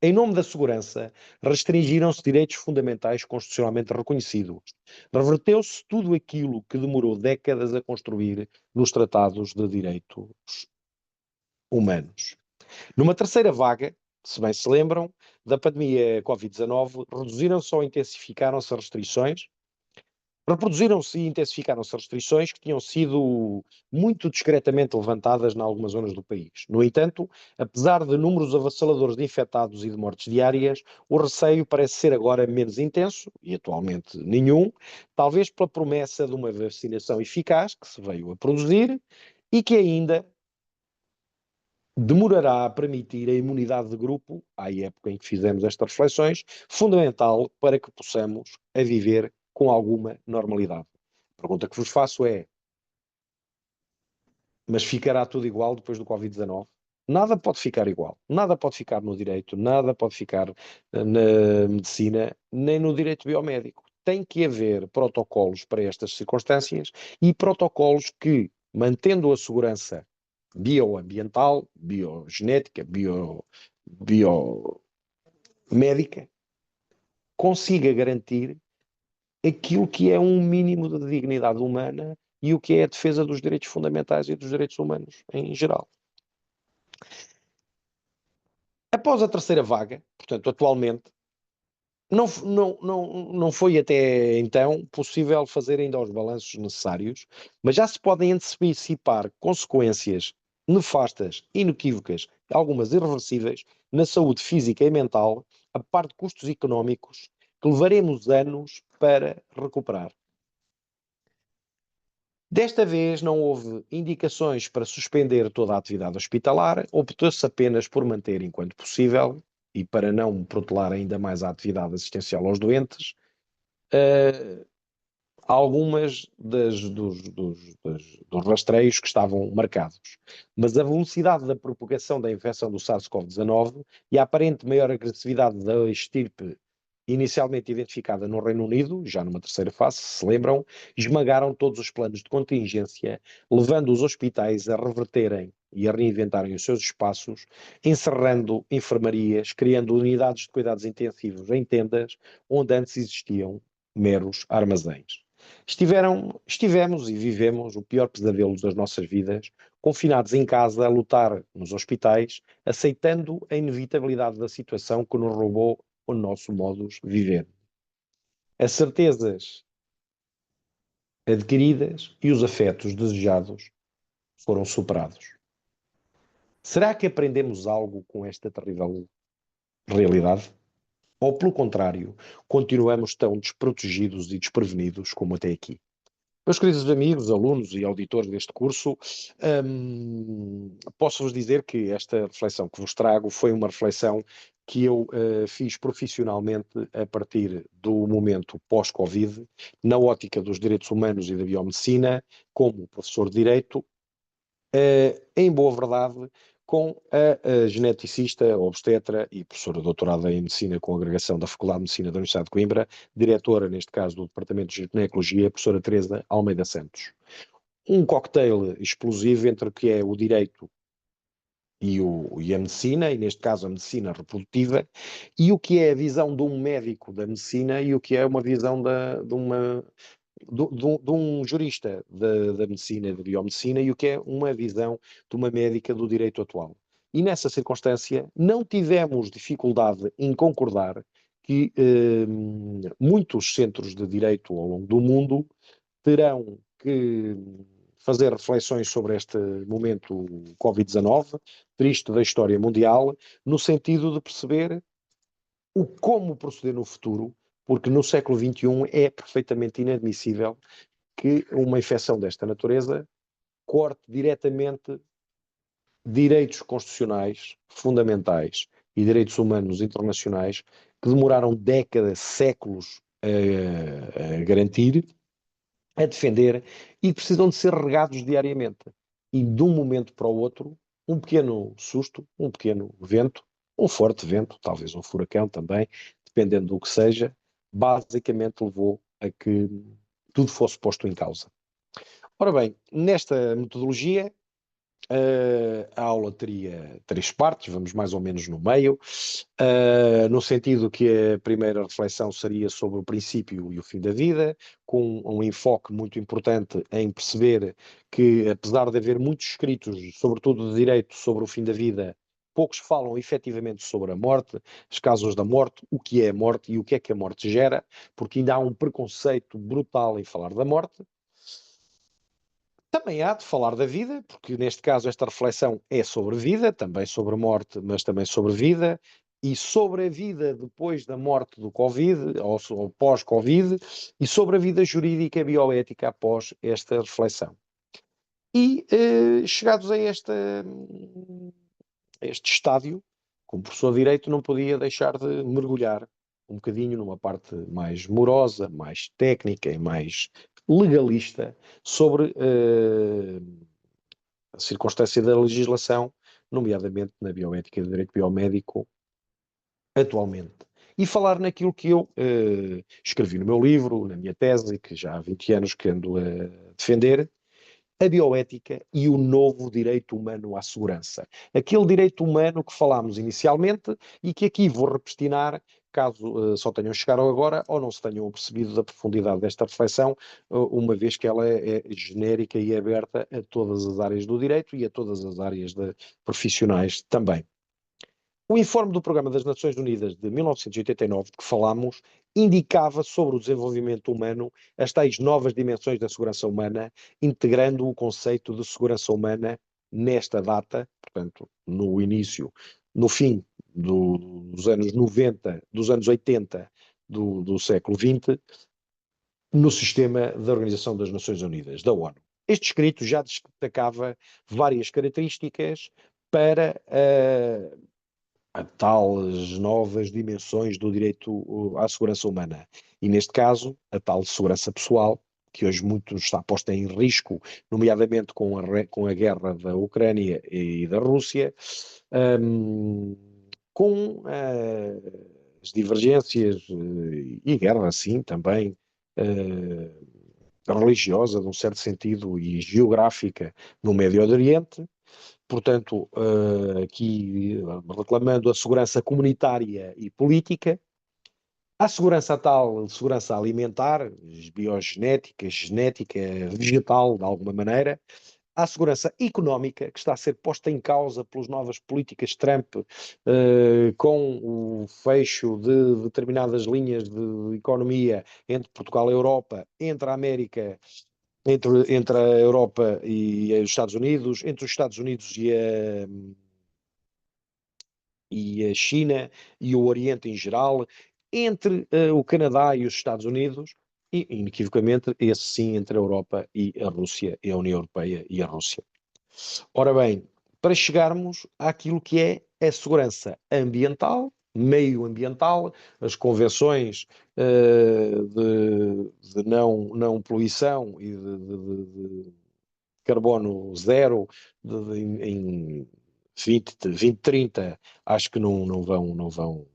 Em nome da segurança, restringiram-se direitos fundamentais constitucionalmente reconhecidos. Reverteu-se tudo aquilo que demorou décadas a construir nos tratados de direitos humanos. Numa terceira vaga, se bem se lembram, da pandemia Covid-19, reduziram-se ou intensificaram-se restrições, reproduziram-se e intensificaram-se restrições que tinham sido muito discretamente levantadas em algumas zonas do país. No entanto, apesar de números avassaladores de infectados e de mortes diárias, o receio parece ser agora menos intenso, e atualmente nenhum, talvez pela promessa de uma vacinação eficaz que se veio a produzir e que ainda demorará a permitir a imunidade de grupo, à época em que fizemos estas reflexões, fundamental para que possamos a viver com alguma normalidade. A pergunta que vos faço é, mas ficará tudo igual depois do Covid-19? Nada pode ficar igual. Nada pode ficar no direito, nada pode ficar na medicina, nem no direito biomédico. Tem que haver protocolos para estas circunstâncias e protocolos que, mantendo a segurança bioambiental, biogenética, biomédica, consiga garantir aquilo que é um mínimo de dignidade humana e o que é a defesa dos direitos fundamentais e dos direitos humanos em geral. Após a terceira vaga, portanto, atualmente, não foi até então possível fazer ainda os balanços necessários, mas já se podem antecipar consequências nefastas, inequívocas, algumas irreversíveis, na saúde física e mental, a par de custos económicos que levaremos anos para recuperar. Desta vez não houve indicações para suspender toda a atividade hospitalar, optou-se apenas por manter, enquanto possível, e para não protelar ainda mais a atividade assistencial aos doentes, algumas dos rastreios que estavam marcados. Mas a velocidade da propagação da infecção do SARS-CoV-19 e a aparente maior agressividade da estirpe inicialmente identificada no Reino Unido, já numa terceira fase, se lembram, esmagaram todos os planos de contingência, levando os hospitais a reverterem e a reinventarem os seus espaços, encerrando enfermarias, criando unidades de cuidados intensivos em tendas, onde antes existiam meros armazéns. Estivemos e vivemos o pior pesadelo das nossas vidas, confinados em casa a lutar nos hospitais, aceitando a inevitabilidade da situação que nos roubou o nosso modus viver. As certezas adquiridas e os afetos desejados foram superados. Será que aprendemos algo com esta terrível realidade? Ou, pelo contrário, continuamos tão desprotegidos e desprevenidos como até aqui? Meus queridos amigos, alunos e auditores deste curso, posso-vos dizer que esta reflexão que vos trago foi uma reflexão que eu fiz profissionalmente a partir do momento pós-Covid, na ótica dos direitos humanos e da biomedicina, como professor de Direito, em boa verdade, com a geneticista, obstetra e professora doutorada em Medicina com agregação da Faculdade de Medicina da Universidade de Coimbra, diretora, neste caso, do Departamento de Ginecologia, a professora Teresa Almeida Santos. Um cocktail explosivo entre o que é o direito e a medicina, e neste caso a medicina reprodutiva, e o que é a visão de um médico da medicina e o que é uma visão de um jurista da medicina e da biomedicina e o que é uma visão de uma médica do direito atual. E nessa circunstância não tivemos dificuldade em concordar que muitos centros de direito ao longo do mundo terão que fazer reflexões sobre este momento Covid-19, triste da história mundial, no sentido de perceber como proceder no futuro, porque no século XXI é perfeitamente inadmissível que uma infecção desta natureza corte diretamente direitos constitucionais fundamentais e direitos humanos internacionais que demoraram décadas, séculos a garantir, a defender e precisam de ser regados diariamente. E de um momento para o outro, um pequeno susto, um pequeno vento, um forte vento, talvez um furacão também, dependendo do que seja, basicamente levou a que tudo fosse posto em causa. Ora bem, nesta metodologia, a aula teria três partes, vamos mais ou menos no meio, no sentido que a primeira reflexão seria sobre o princípio e o fim da vida, com um enfoque muito importante em perceber que, apesar de haver muitos escritos, sobretudo de direito, sobre o fim da vida, poucos falam efetivamente sobre a morte, as causas da morte, o que é a morte e o que é que a morte gera, porque ainda há um preconceito brutal em falar da morte. Também há de falar da vida, porque neste caso esta reflexão é sobre vida, também sobre morte, mas também sobre vida, e sobre a vida depois da morte do Covid, ou pós-Covid, e sobre a vida jurídica e bioética após esta reflexão. E chegados a este estádio, como professor de Direito, não podia deixar de mergulhar um bocadinho numa parte mais morosa, mais técnica e mais legalista sobre a circunstância da legislação, nomeadamente na bioética e do direito biomédico, atualmente. E falar naquilo que eu escrevi no meu livro, na minha tese, que já há 20 anos que ando a defender, a bioética e o novo direito humano à segurança. Aquele direito humano que falámos inicialmente e que aqui vou repristinar, caso só tenham chegado agora ou não se tenham percebido da profundidade desta reflexão, uma vez que ela é genérica e aberta a todas as áreas do direito e a todas as áreas profissionais também. O informe do Programa das Nações Unidas de 1989, de que falámos, indicava sobre o desenvolvimento humano as tais novas dimensões da segurança humana, integrando o conceito de segurança humana nesta data, portanto, no início, no fim dos anos 90, dos anos 80 do século XX, no sistema da Organização das Nações Unidas, da ONU. Este escrito já destacava várias características para a tais novas dimensões do direito à segurança humana. E, neste caso, a tal segurança pessoal, que hoje muito está posta em risco, nomeadamente com a guerra da Ucrânia e da Rússia, um, com as divergências e guerra, assim, também religiosa, num certo sentido, e geográfica no Médio Oriente, portanto, aqui reclamando a segurança comunitária e política, a segurança tal, segurança alimentar, biogenética, genética, vegetal, de alguma maneira, à segurança económica, que está a ser posta em causa pelas novas políticas Trump, com o fecho de determinadas linhas de economia entre Portugal e a Europa, entre a América, entre a Europa e os Estados Unidos, entre os Estados Unidos e a China e o Oriente em geral, entre o Canadá e os Estados Unidos, e, inequivocamente, esse sim entre a Europa e a Rússia, e a União Europeia e a Rússia. Ora bem, para chegarmos àquilo que é a segurança ambiental, meio ambiental, as convenções de não poluição e de carbono zero em 2030, acho que não vão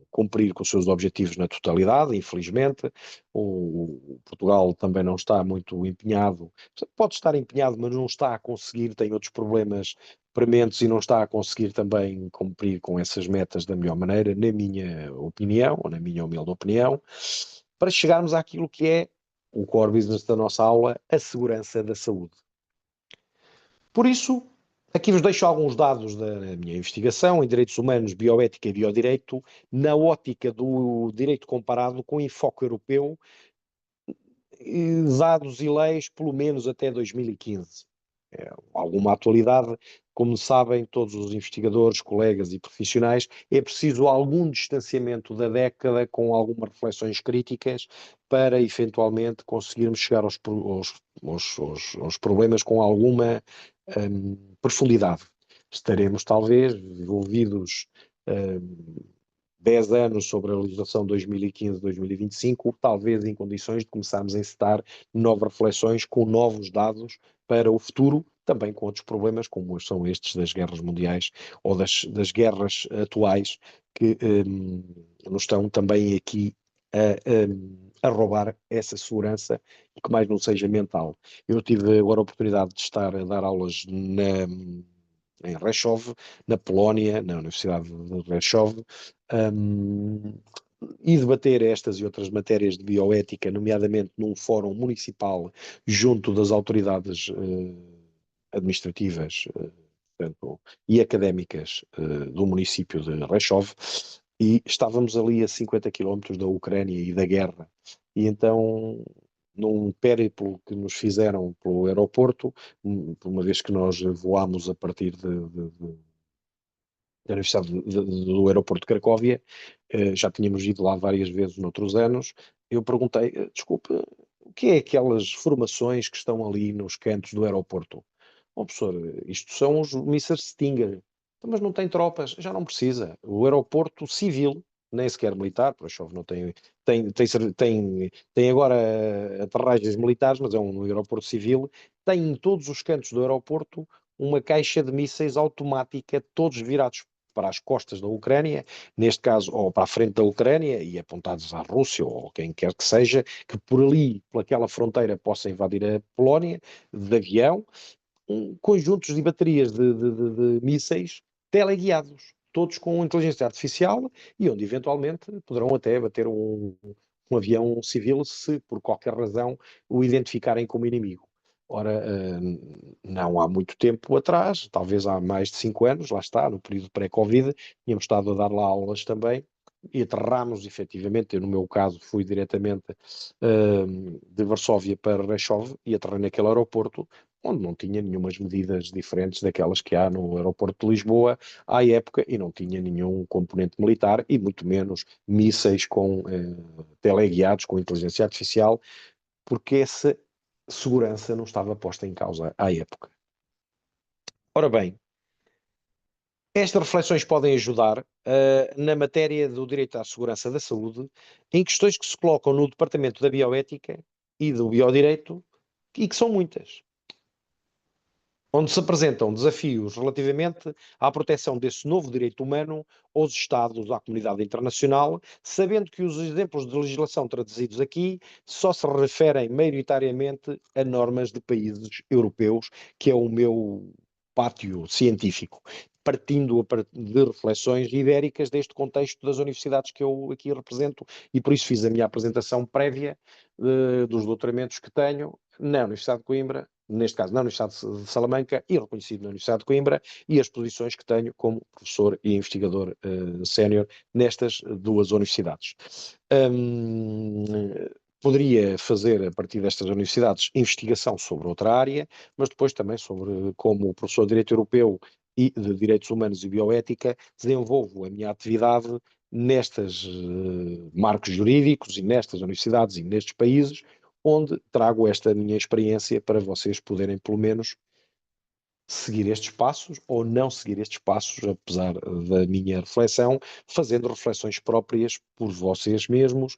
cumprir com os seus objetivos na totalidade, infelizmente. O Portugal também não está muito empenhado, pode estar empenhado, mas não está a conseguir, tem outros problemas prementes e não está a conseguir também cumprir com essas metas da melhor maneira, na minha opinião, ou na minha humilde opinião, para chegarmos àquilo que é o core business da nossa aula, a segurança da saúde. Por isso, aqui vos deixo alguns dados da minha investigação em direitos humanos, bioética e biodireito, na ótica do direito comparado com enfoque europeu, dados e leis pelo menos até 2015. Alguma atualidade, como sabem todos os investigadores, colegas e profissionais, é preciso algum distanciamento da década com algumas reflexões críticas para eventualmente conseguirmos chegar aos problemas com alguma profundidade. Estaremos talvez envolvidos 10 anos sobre a legislação 2015-2025, talvez em condições de começarmos a encetar novas reflexões com novos dados para o futuro, também com outros problemas, como são estes das guerras mundiais ou das guerras atuais, que nos estão também aqui a roubar essa segurança e que mais não seja mental. Eu tive agora a oportunidade de estar a dar aulas em Rzeszów, na Polónia, na Universidade de Rzeszów, um, e debater estas e outras matérias de bioética, nomeadamente num fórum municipal junto das autoridades administrativas portanto, e académicas do município de Rzeszów, e estávamos ali a 50 quilómetros da Ucrânia e da guerra. E então, num périplo que nos fizeram pelo aeroporto, uma vez que nós voámos a partir da Universidade do Aeroporto de Cracóvia, já tínhamos ido lá várias vezes noutros anos, eu perguntei, desculpe, o que é aquelas formações que estão ali nos cantos do aeroporto? Oh, professor, isto são os mísseis Stinger. Então, mas não tem tropas, já não precisa. O aeroporto civil, nem sequer militar, por Chove não tem agora aterragens militares, mas é um aeroporto civil, tem em todos os cantos do aeroporto uma caixa de mísseis automática, todos virados para as costas da Ucrânia, neste caso, ou para a frente da Ucrânia, e apontados à Rússia, ou quem quer que seja, que por ali, pelaquela fronteira, possa invadir a Polónia, de avião, conjuntos de baterias de mísseis teleguiados, todos com inteligência artificial e onde eventualmente poderão até bater um avião civil se por qualquer razão o identificarem como inimigo. Ora, não há muito tempo atrás, talvez há mais de 5 anos, lá está, no período pré-Covid, tínhamos estado a dar lá aulas também e aterramos efetivamente, eu no meu caso fui diretamente de Varsóvia para Rzeszów e aterrei naquele aeroporto onde não tinha nenhumas medidas diferentes daquelas que há no aeroporto de Lisboa à época e não tinha nenhum componente militar e muito menos mísseis com teleguiados, com inteligência artificial, porque essa segurança não estava posta em causa à época. Ora bem, estas reflexões podem ajudar na matéria do direito à segurança da saúde, em questões que se colocam no Departamento da Bioética e do Biodireito, e que são muitas, onde se apresentam desafios relativamente à proteção desse novo direito humano aos Estados, à comunidade internacional, sabendo que os exemplos de legislação traduzidos aqui só se referem maioritariamente a normas de países europeus, que é o meu pátio científico, partindo de reflexões ibéricas deste contexto das universidades que eu aqui represento, e por isso fiz a minha apresentação prévia dos doutoramentos que tenho na Universidade de Coimbra, neste caso na Universidade de Salamanca, e reconhecido na Universidade de Coimbra, e as posições que tenho como professor e investigador sénior nestas duas universidades. Poderia fazer, a partir destas universidades, investigação sobre outra área, mas depois também sobre, como professor de Direito Europeu e de Direitos Humanos e Bioética, desenvolvo a minha atividade nestes marcos jurídicos e nestas universidades e nestes países, onde trago esta minha experiência para vocês poderem, pelo menos, seguir estes passos ou não seguir estes passos, apesar da minha reflexão, fazendo reflexões próprias por vocês mesmos,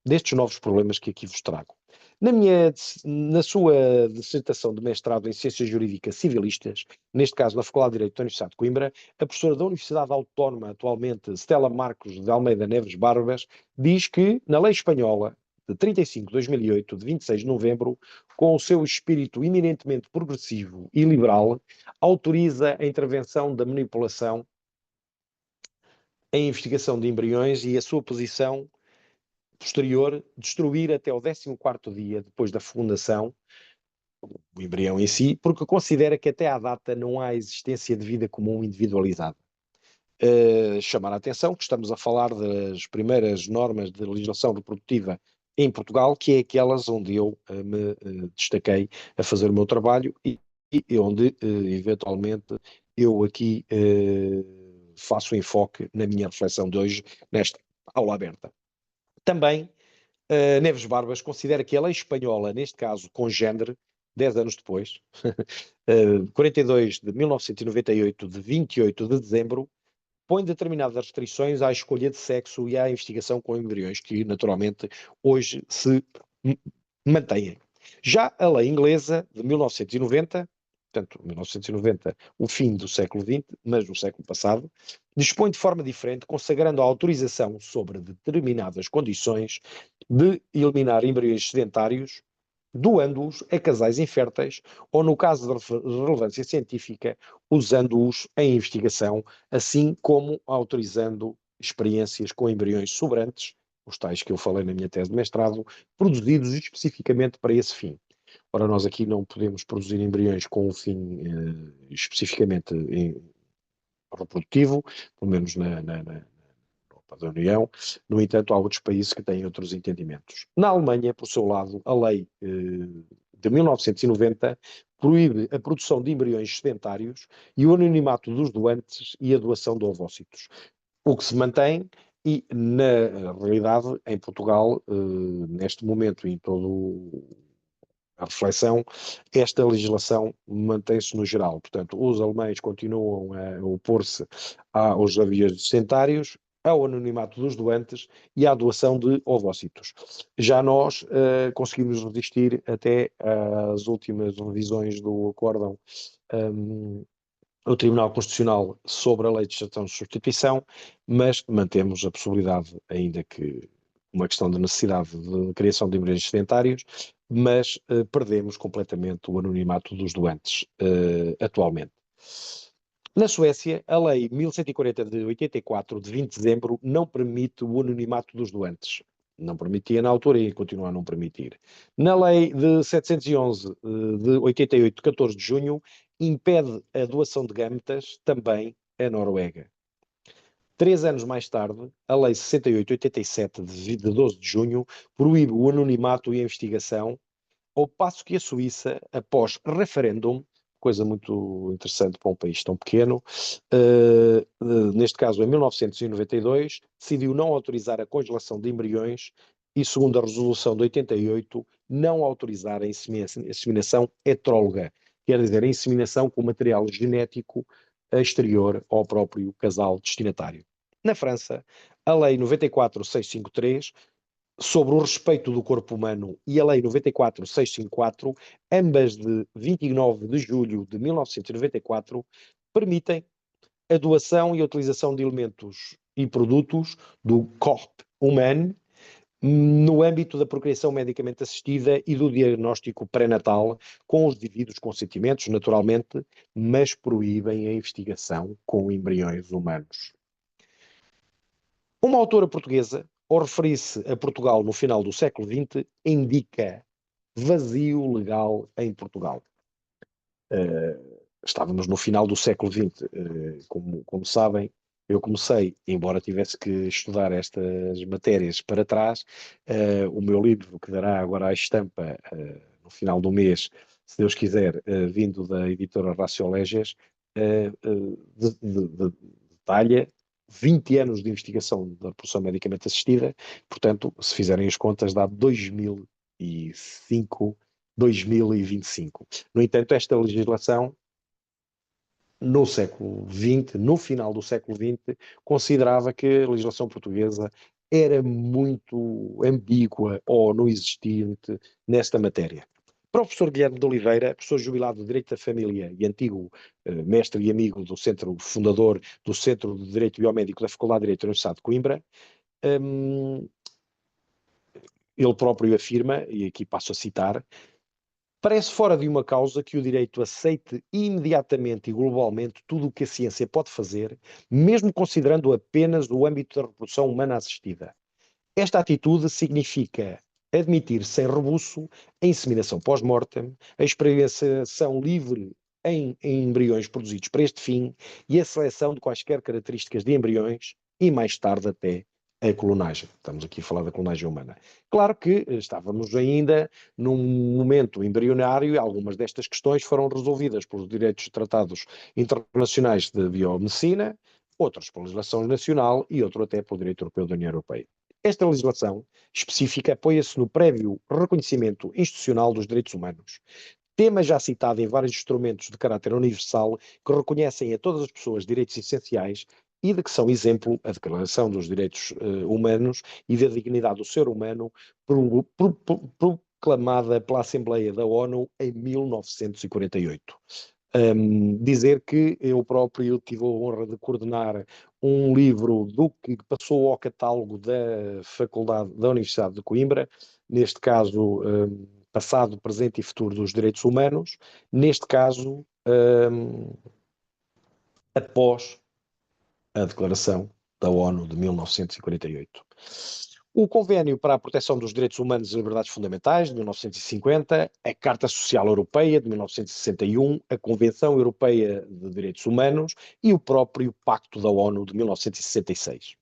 destes novos problemas que aqui vos trago. Na sua dissertação de mestrado em Ciências Jurídicas Civilistas, neste caso na Faculdade de Direito da Universidade de Coimbra, a professora da Universidade Autónoma, atualmente, Stella Marcos de Almeida Neves Barbas, diz que, na lei espanhola de 35 de 2008, de 26 de novembro, com o seu espírito eminentemente progressivo e liberal, autoriza a intervenção da manipulação em investigação de embriões e a sua posição posterior destruir até o 14º dia depois da fecundação o embrião em si, porque considera que até à data não há existência de vida comum individualizada. Chamar a atenção que estamos a falar das primeiras normas de legislação reprodutiva em Portugal, que é aquelas onde eu me destaquei a fazer o meu trabalho e onde, eventualmente, eu aqui faço enfoque na minha reflexão de hoje, nesta aula aberta. Também, Neves Barbas considera que a lei espanhola, neste caso, congénere, 10 anos depois, 42 de 1998, de 28 de dezembro, põe determinadas restrições à escolha de sexo e à investigação com embriões, que naturalmente hoje se mantêm. Já a lei inglesa de 1990, portanto, 1990, o fim do século XX, mas do século passado, dispõe de forma diferente, consagrando a autorização sobre determinadas condições de eliminar embriões sedentários, doando-os a casais inférteis ou, no caso de relevância científica, usando-os em investigação, assim como autorizando experiências com embriões sobrantes, os tais que eu falei na minha tese de mestrado, produzidos especificamente para esse fim. Ora, nós aqui não podemos produzir embriões com o fim especificamente reprodutivo, pelo menos na Europa da União. No entanto, há outros países que têm outros entendimentos. Na Alemanha, por seu lado, a lei de 1990 proíbe a produção de embriões sedentários e o anonimato dos doantes e a doação de ovócitos. O que se mantém e, na realidade, em Portugal, neste momento e em todo a reflexão, esta legislação mantém-se no geral. Portanto, os alemães continuam a opor-se aos aviões sedentários, ao anonimato dos doantes e à doação de ovócitos. Já nós conseguimos resistir até às últimas revisões do acórdão o Tribunal Constitucional sobre a Lei de Extinção de Substituição, mas mantemos a possibilidade, ainda que uma questão de necessidade de criação de embriões sedentários, mas perdemos completamente o anonimato dos doantes atualmente. Na Suécia, a Lei 1140 de 84, de 20 de dezembro, não permite o anonimato dos doantes. Não permitia na altura e continua a não permitir. Na Lei de 711 de 88, de 14 de junho, impede a doação de gametas também a Noruega. 3 anos mais tarde, a Lei 6887, de 12 de junho, proíbe o anonimato e a investigação, ao passo que a Suíça, após referêndum, coisa muito interessante para um país tão pequeno, neste caso em 1992, decidiu não autorizar a congelação de embriões e, segundo a resolução de 88, não autorizar a inseminação heteróloga, quer dizer, a inseminação com material genético exterior ao próprio casal destinatário. Na França, a Lei 94.653 sobre o respeito do corpo humano e a Lei 94.654, ambas de 29 de julho de 1994, permitem a doação e a utilização de elementos e produtos do corpo humano no âmbito da procriação medicamente assistida e do diagnóstico pré-natal, com os devidos consentimentos, naturalmente, mas proíbem a investigação com embriões humanos. Uma autora portuguesa, ao referir-se a Portugal no final do século XX, indica vazio legal em Portugal. Estávamos no final do século XX, como sabem, eu comecei, embora tivesse que estudar estas matérias para trás, o meu livro, que dará agora a estampa no final do mês, se Deus quiser, vindo da editora Ratio Leges, detalha 20 anos de investigação da reprodução medicamente assistida, portanto, se fizerem as contas, dá 2005, 2025. No entanto, esta legislação no século XX, no final do século XX, considerava que a legislação portuguesa era muito ambígua ou não existente nesta matéria. Para o professor Guilherme de Oliveira, professor jubilado de Direito da Família e antigo mestre e amigo do centro, fundador do Centro de Direito Biomédico da Faculdade de Direito da Universidade de Coimbra, ele próprio afirma, e aqui passo a citar, parece fora de uma causa que o direito aceite imediatamente e globalmente tudo o que a ciência pode fazer, mesmo considerando apenas o âmbito da reprodução humana assistida. Esta atitude significa admitir sem rebuço a inseminação pós-mortem, a experimentação livre em embriões produzidos para este fim e a seleção de quaisquer características de embriões e, mais tarde, até a clonagem. Estamos aqui a falar da clonagem humana. Claro que estávamos ainda num momento embrionário e algumas destas questões foram resolvidas pelos direitos tratados internacionais de biomedicina, outras pela legislação nacional e outro até pelo direito europeu da União Europeia. Esta legislação específica apoia-se no prévio reconhecimento institucional dos direitos humanos, tema já citado em vários instrumentos de caráter universal que reconhecem a todas as pessoas direitos essenciais e de que são exemplo a Declaração dos Direitos Humanos e da Dignidade do Ser Humano, proclamada pela Assembleia da ONU em 1948. Dizer que eu próprio tive a honra de coordenar um livro do que passou ao catálogo da Faculdade da Universidade de Coimbra, neste caso Passado, Presente e Futuro dos Direitos Humanos, neste caso após a Declaração da ONU de 1948. O Convênio para a Proteção dos Direitos Humanos e Liberdades Fundamentais, de 1950, a Carta Social Europeia, de 1961, a Convenção Europeia de Direitos Humanos e o próprio Pacto da ONU, de 1966.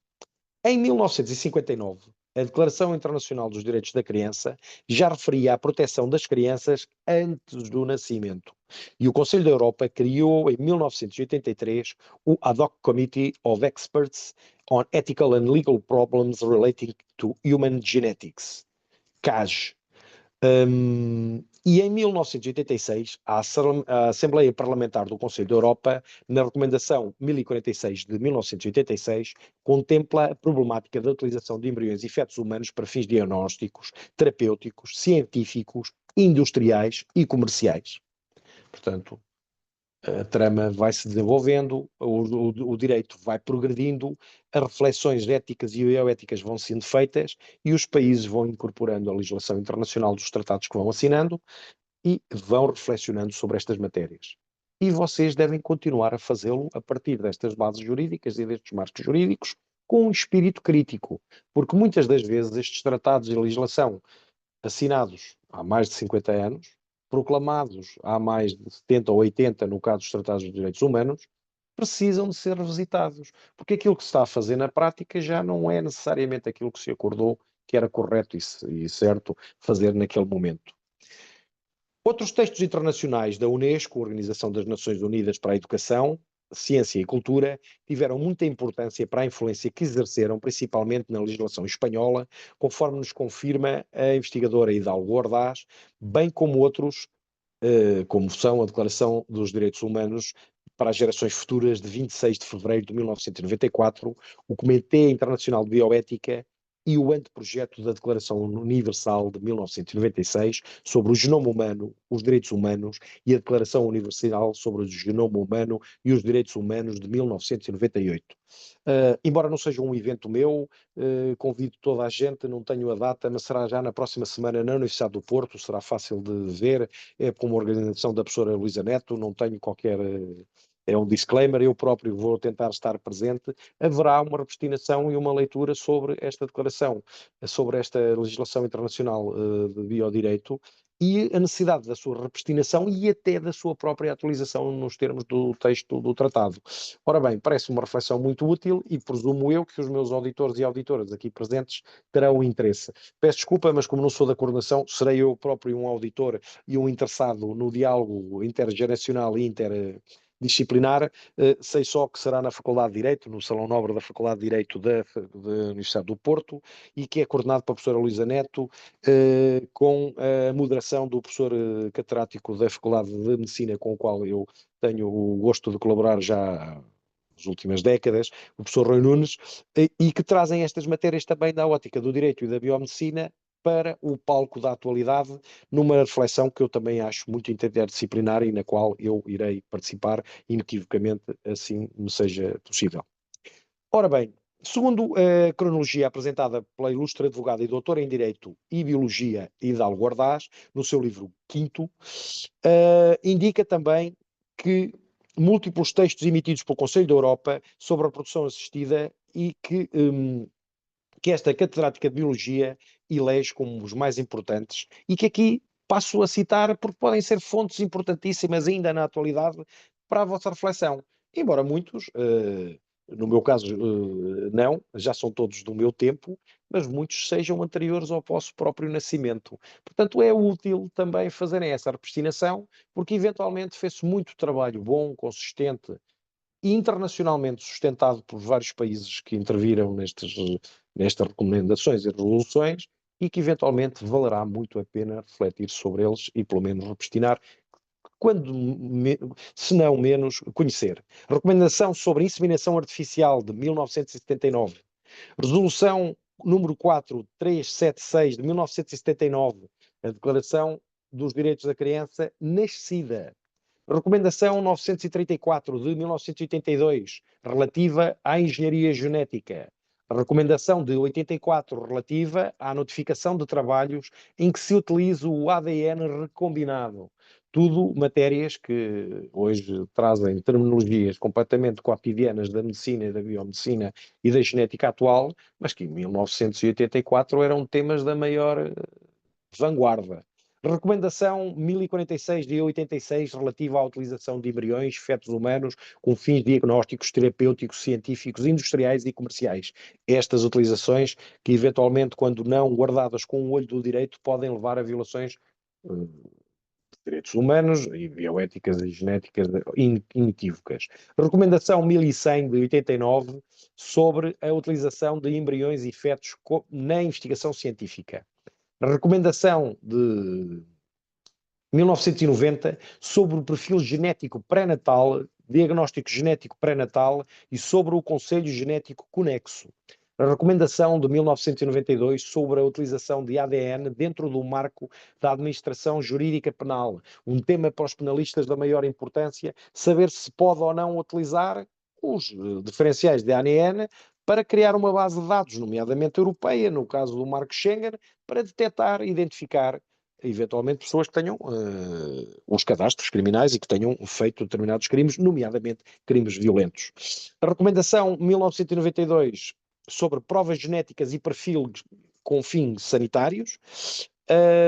Em 1959, a Declaração Internacional dos Direitos da Criança já referia à proteção das crianças antes do nascimento. E o Conselho da Europa criou, em 1983, o Ad hoc Committee of Experts on Ethical and Legal Problems Relating to Human Genetics, CAGE. E em 1986, a Assembleia Parlamentar do Conselho da Europa, na Recomendação 1046 de 1986, contempla a problemática da utilização de embriões e fetos humanos para fins diagnósticos, terapêuticos, científicos, industriais e comerciais. Portanto, a trama vai se desenvolvendo, o direito vai progredindo, as reflexões éticas e bioéticas vão sendo feitas e os países vão incorporando a legislação internacional dos tratados que vão assinando e vão reflexionando sobre estas matérias. E vocês devem continuar a fazê-lo a partir destas bases jurídicas e destes marcos jurídicos com um espírito crítico, porque muitas das vezes estes tratados e legislação assinados há mais de 50 anos, proclamados há mais de 70 ou 80 no caso dos tratados de direitos humanos, precisam de ser revisitados, porque aquilo que se está a fazer na prática já não é necessariamente aquilo que se acordou que era correto e certo fazer naquele momento. Outros textos internacionais da Unesco, Organização das Nações Unidas para a Educação, Ciência e Cultura, tiveram muita importância para a influência que exerceram, principalmente na legislação espanhola, conforme nos confirma a investigadora Hidalgo Ordaz, bem como outros, como são a Declaração dos Direitos Humanos para as Gerações Futuras, de 26 de fevereiro de 1994, o Comitê Internacional de Bioética e o anteprojeto da Declaração Universal de 1996 sobre o genoma humano, os direitos humanos, e a Declaração Universal sobre o genoma humano e os direitos humanos de 1998. Embora não seja um evento meu, convido toda a gente, não tenho a data, mas será já na próxima semana na Universidade do Porto, será fácil de ver, é com uma organização da professora Luísa Neto, não tenho qualquer... É um disclaimer, eu próprio vou tentar estar presente. Haverá uma repostinação e uma leitura sobre esta declaração, sobre esta legislação internacional de biodireito e a necessidade da sua repostinação e até da sua própria atualização nos termos do texto do tratado. Ora bem, parece uma reflexão muito útil e presumo eu que os meus auditores e auditoras aqui presentes terão interesse. Peço desculpa, mas como não sou da coordenação, serei eu próprio um auditor e um interessado no diálogo intergeracional e interdisciplinar. Sei só que será na Faculdade de Direito, no Salão Nobre da Faculdade de Direito da Universidade do Porto, e que é coordenado pela professora Luísa Neto, com a moderação do professor catedrático da Faculdade de Medicina, com o qual eu tenho o gosto de colaborar já nas últimas décadas, o professor Rui Nunes, e que trazem estas matérias também da ótica do direito e da biomedicina para o palco da atualidade, numa reflexão que eu também acho muito interdisciplinar e na qual eu irei participar inequivocamente, assim me seja possível. Ora bem, segundo a cronologia apresentada pela ilustre advogada e doutora em Direito e Biologia Hidalgo Ordaz, no seu livro quinto, indica também que múltiplos textos emitidos pelo Conselho da Europa sobre a reprodução assistida e que esta catedrática de Biologia elege como os mais importantes e que aqui passo a citar porque podem ser fontes importantíssimas ainda na atualidade para a vossa reflexão. Embora muitos, no meu caso não, já são todos do meu tempo, mas muitos sejam anteriores ao vosso próprio nascimento. Portanto, é útil também fazerem essa repostinação, porque eventualmente fez-se muito trabalho bom, consistente e internacionalmente sustentado por vários países que interviram nestas recomendações e resoluções e que eventualmente valerá muito a pena refletir sobre eles e pelo menos repostinar, quando, se não menos, conhecer. Recomendação sobre inseminação artificial de 1979. Resolução número 4376 de 1979, a Declaração dos Direitos da Criança Nascida. Recomendação 934 de 1982, relativa à engenharia genética. A recomendação de 84, relativa à notificação de trabalhos em que se utiliza o ADN recombinado. Tudo matérias que hoje trazem terminologias completamente cotidianas da medicina, da biomedicina e da genética atual, mas que em 1984 eram temas da maior vanguarda. Recomendação 1046 de 86, relativa à utilização de embriões, fetos humanos, com fins diagnósticos, terapêuticos, científicos, industriais e comerciais. Estas utilizações, que eventualmente, quando não guardadas com o olho do direito, podem levar a violações de direitos humanos e bioéticas e genéticas inequívocas. Recomendação 1100 de 89, sobre a utilização de embriões e fetos na investigação científica. A recomendação de 1990 sobre o perfil genético pré-natal, diagnóstico genético pré-natal e sobre o conselho genético conexo. A recomendação de 1992 sobre a utilização de ADN dentro do marco da administração jurídica penal, um tema para os penalistas da maior importância, saber se pode ou não utilizar os diferenciais de ADN para criar uma base de dados, nomeadamente europeia, no caso do Marco Schengen, para detectar e identificar eventualmente pessoas que tenham os cadastros criminais e que tenham feito determinados crimes, nomeadamente crimes violentos. A recomendação 1992 sobre provas genéticas e perfil com fins sanitários.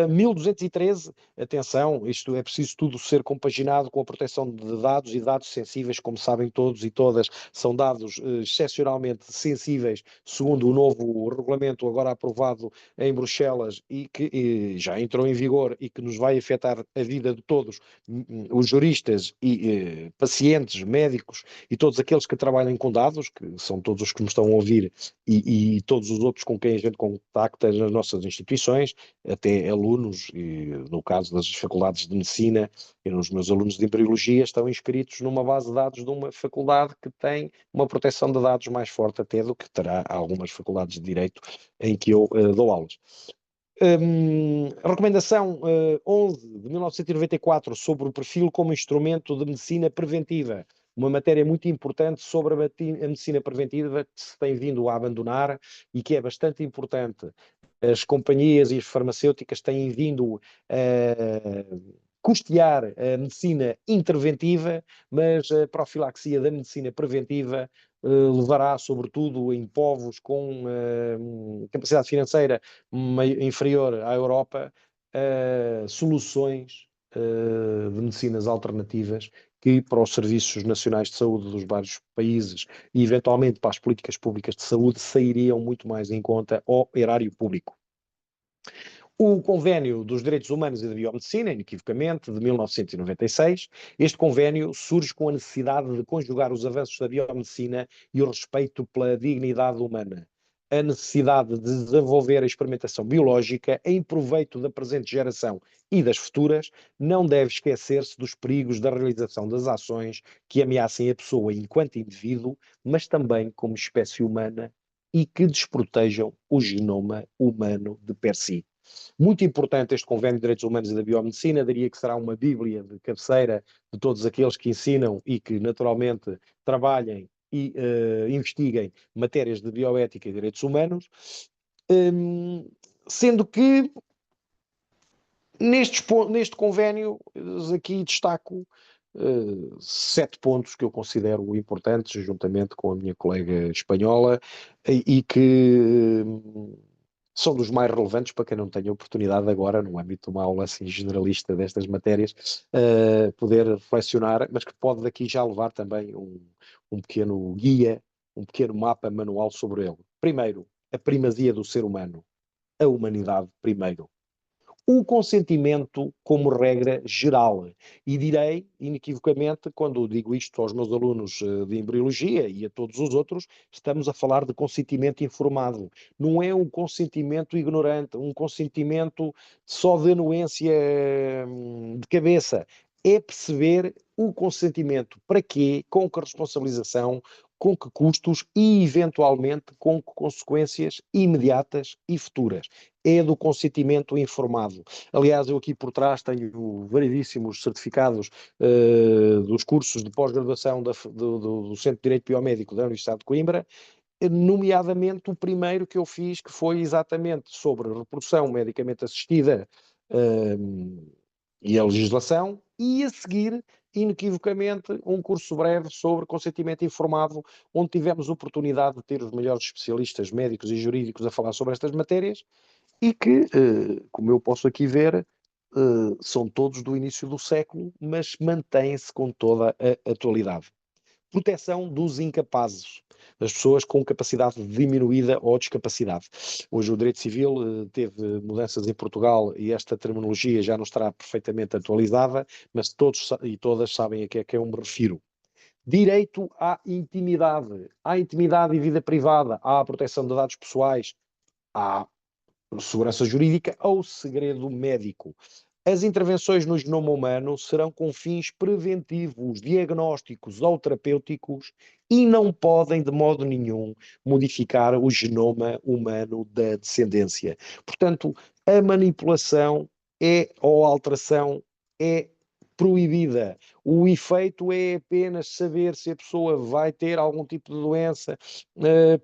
1213, atenção, isto é preciso tudo ser compaginado com a proteção de dados e dados sensíveis, como sabem todos e todas, são dados excepcionalmente sensíveis, segundo o novo regulamento agora aprovado em Bruxelas e que já entrou em vigor e que nos vai afetar a vida de todos, os juristas e pacientes, médicos e todos aqueles que trabalham com dados, que são todos os que me estão a ouvir e todos os outros com quem a gente contacta nas nossas instituições, até até alunos, e no caso das faculdades de medicina, e nos meus alunos de embriologia estão inscritos numa base de dados de uma faculdade que tem uma proteção de dados mais forte até do que terá algumas faculdades de direito em que eu dou aulas. A recomendação 11 de 1994 sobre o perfil como instrumento de medicina preventiva, uma matéria muito importante sobre a medicina preventiva que se tem vindo a abandonar e que é bastante importante. As companhias e as farmacêuticas têm vindo a custear a medicina interventiva, mas a profilaxia da medicina preventiva levará, sobretudo em povos com capacidade financeira inferior à Europa, soluções de medicinas alternativas que para os serviços nacionais de saúde dos vários países e eventualmente para as políticas públicas de saúde sairiam muito mais em conta ao erário público. O Convênio dos Direitos Humanos e da Biomedicina, inequivocamente, de 1996, este convênio surge com a necessidade de conjugar os avanços da biomedicina e o respeito pela dignidade humana. A necessidade de desenvolver a experimentação biológica em proveito da presente geração e das futuras não deve esquecer-se dos perigos da realização das ações que ameacem a pessoa enquanto indivíduo, mas também como espécie humana e que desprotejam o genoma humano de per si. Muito importante este Convênio de Direitos Humanos e da Biomedicina, diria que será uma bíblia de cabeceira de todos aqueles que ensinam e que naturalmente trabalhem e investiguem matérias de bioética e direitos humanos, sendo que neste convênio aqui destaco 7 pontos que eu considero importantes, juntamente com a minha colega espanhola, e que são dos mais relevantes para quem não tenha oportunidade agora, no âmbito de uma aula assim generalista destas matérias, poder reflexionar, mas que pode daqui já levar também um pequeno guia, um pequeno mapa manual sobre ele. Primeiro, a primazia do ser humano, a humanidade primeiro. O consentimento como regra geral. E direi, inequivocamente, quando digo isto aos meus alunos de embriologia e a todos os outros, estamos a falar de consentimento informado. Não é um consentimento ignorante, um consentimento só de anuência de cabeça. É perceber o consentimento para quê, com que responsabilização, com que custos e, eventualmente, com que consequências imediatas e futuras. É do consentimento informado. Aliás, eu aqui por trás tenho variedíssimos certificados dos cursos de pós-graduação do Centro de Direito Biomédico da Universidade de Coimbra, nomeadamente o primeiro que eu fiz, que foi exatamente sobre reprodução medicamente assistida e a legislação, e a seguir, inequivocamente, um curso breve sobre consentimento informado, onde tivemos oportunidade de ter os melhores especialistas médicos e jurídicos a falar sobre estas matérias, e que, como eu posso aqui ver, são todos do início do século, mas mantêm-se com toda a atualidade. Proteção dos incapazes, das pessoas com capacidade diminuída ou discapacidade. Hoje o direito civil teve mudanças em Portugal e esta terminologia já não estará perfeitamente atualizada, mas todos e todas sabem a que é que eu me refiro. Direito à intimidade e vida privada, à proteção de dados pessoais, à segurança jurídica ou segredo médico. As intervenções no genoma humano serão com fins preventivos, diagnósticos ou terapêuticos e não podem, de modo nenhum, modificar o genoma humano da descendência. Portanto, a manipulação ou a alteração é proibida. O efeito é apenas saber se a pessoa vai ter algum tipo de doença,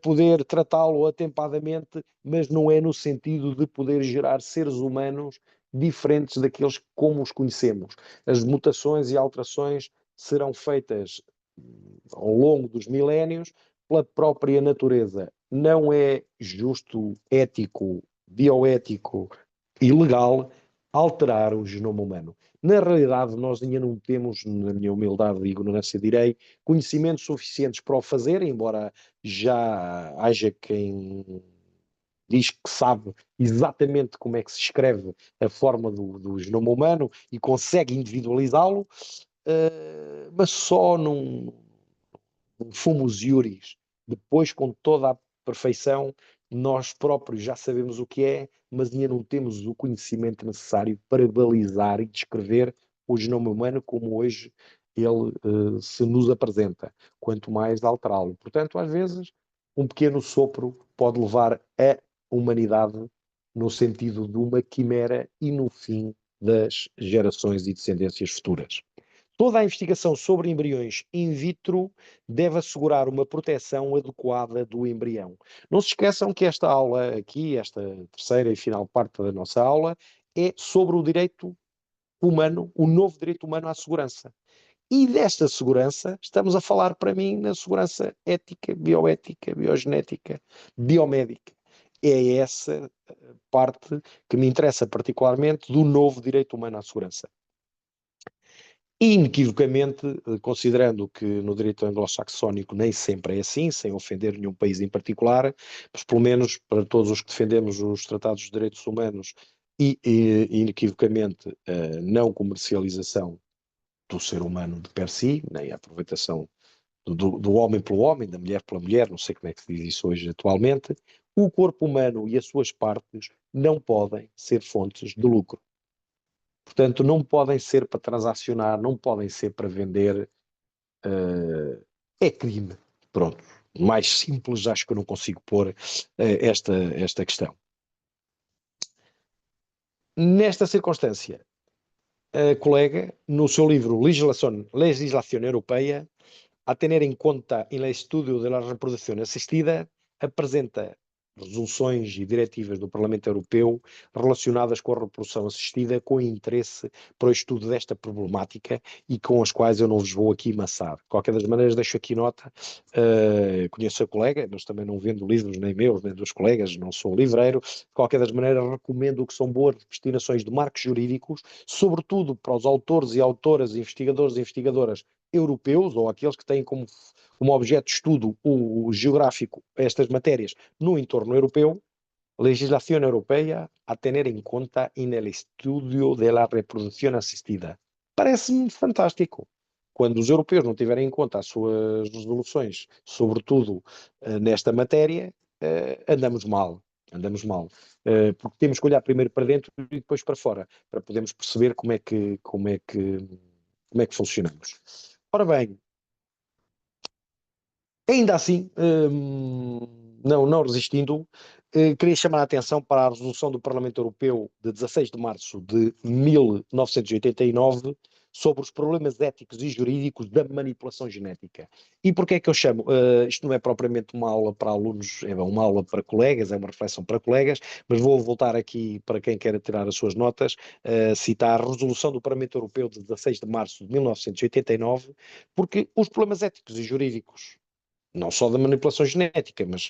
poder tratá-lo atempadamente, mas não é no sentido de poder gerar seres humanos diferentes daqueles como os conhecemos. As mutações e alterações serão feitas ao longo dos milénios pela própria natureza. Não é justo, ético, bioético e legal alterar o genoma humano. Na realidade, nós ainda não temos, na minha humildade e ignorância direi, conhecimentos suficientes para o fazer, embora já haja quem diz que sabe exatamente como é que se escreve a forma do genoma humano e consegue individualizá-lo, mas só num fumus iuris, depois com toda a perfeição nós próprios já sabemos o que é, mas ainda não temos o conhecimento necessário para balizar e descrever o genoma humano como hoje ele se nos apresenta, quanto mais alterá-lo. Portanto, às vezes, um pequeno sopro pode levar a humanidade no sentido de uma quimera e no fim das gerações e descendências futuras. Toda a investigação sobre embriões in vitro deve assegurar uma proteção adequada do embrião. Não se esqueçam que esta aula aqui, esta terceira e final parte da nossa aula, é sobre o direito humano, o novo direito humano à segurança. E desta segurança, estamos a falar para mim na segurança ética, bioética, biogenética, biomédica. É essa parte que me interessa particularmente do novo direito humano à segurança. Inequivocamente, considerando que no direito anglo-saxónico nem sempre é assim, sem ofender nenhum país em particular, mas pelo menos para todos os que defendemos os tratados de direitos humanos e inequivocamente, a não comercialização do ser humano de per si, nem a aproveitação do homem pelo homem, da mulher pela mulher, não sei como é que se diz isso hoje atualmente, o corpo humano e as suas partes não podem ser fontes de lucro. Portanto, não podem ser para transacionar, não podem ser para vender, é crime. Pronto. Mais simples, acho que eu não consigo pôr esta questão. Nesta circunstância, a colega, no seu livro Legislación Europeia, a tener en cuenta en el estudio de la reproducción asistida, apresenta resoluções e diretivas do Parlamento Europeu relacionadas com a reprodução assistida, com interesse para o estudo desta problemática e com as quais eu não vos vou aqui maçar. De qualquer das maneiras, deixo aqui nota, conheço a colega, mas também não vendo livros nem meus, nem dos colegas, não sou livreiro. De qualquer das maneiras, recomendo que são boas destinações de marcos jurídicos, sobretudo para os autores e autoras, investigadores e investigadoras europeus, ou aqueles que têm como objeto de estudo o geográfico estas matérias no entorno europeu, legislação europeia a tener em conta en el estudio de la reproducción asistida. Parece-me fantástico. Quando os europeus não tiverem em conta as suas resoluções, sobretudo nesta matéria, andamos mal. Andamos mal. Porque temos que olhar primeiro para dentro e depois para fora, para podermos perceber como é que funcionamos. Ora bem, ainda assim, não resistindo, queria chamar a atenção para a resolução do Parlamento Europeu de 16 de março de 1989 sobre os problemas éticos e jurídicos da manipulação genética. E porquê é que eu chamo? Isto não é propriamente uma aula para alunos, é uma aula para colegas, é uma reflexão para colegas, mas vou voltar aqui para quem queira tirar as suas notas, citar a resolução do Parlamento Europeu de 16 de março de 1989, porque os problemas éticos e jurídicos não só da manipulação genética, mas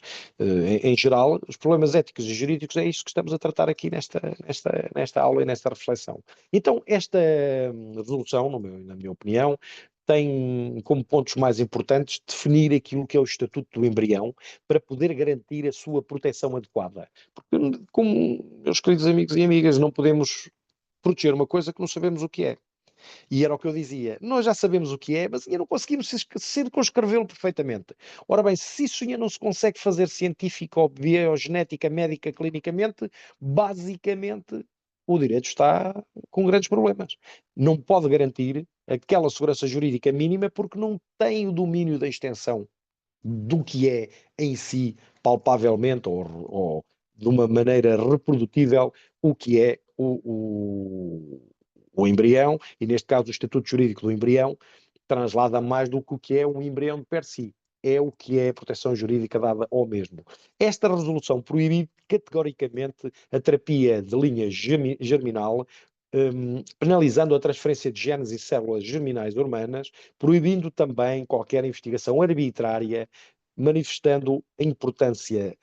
em geral, os problemas éticos e jurídicos é isso que estamos a tratar aqui nesta aula e nesta reflexão. Então, esta resolução, na minha opinião, tem como pontos mais importantes definir aquilo que é o estatuto do embrião para poder garantir a sua proteção adequada. Porque, como meus queridos amigos e amigas, não podemos proteger uma coisa que não sabemos o que é. E era o que eu dizia. Nós já sabemos o que é, mas ainda não conseguimos circunscrevê-lo perfeitamente. Ora bem, se isso ainda não se consegue fazer científica ou biogenética, médica, clinicamente, basicamente o direito está com grandes problemas. Não pode garantir aquela segurança jurídica mínima porque não tem o domínio da extensão do que é em si, palpavelmente ou de uma maneira reprodutível, o que é o embrião, e neste caso o estatuto jurídico do embrião, translada mais do que o que é um embrião de per si. É o que é a proteção jurídica dada ao mesmo. Esta resolução proíbe categoricamente a terapia de linha germinal, penalizando a transferência de genes e células germinais humanas, proibindo também qualquer investigação arbitrária, manifestando a importância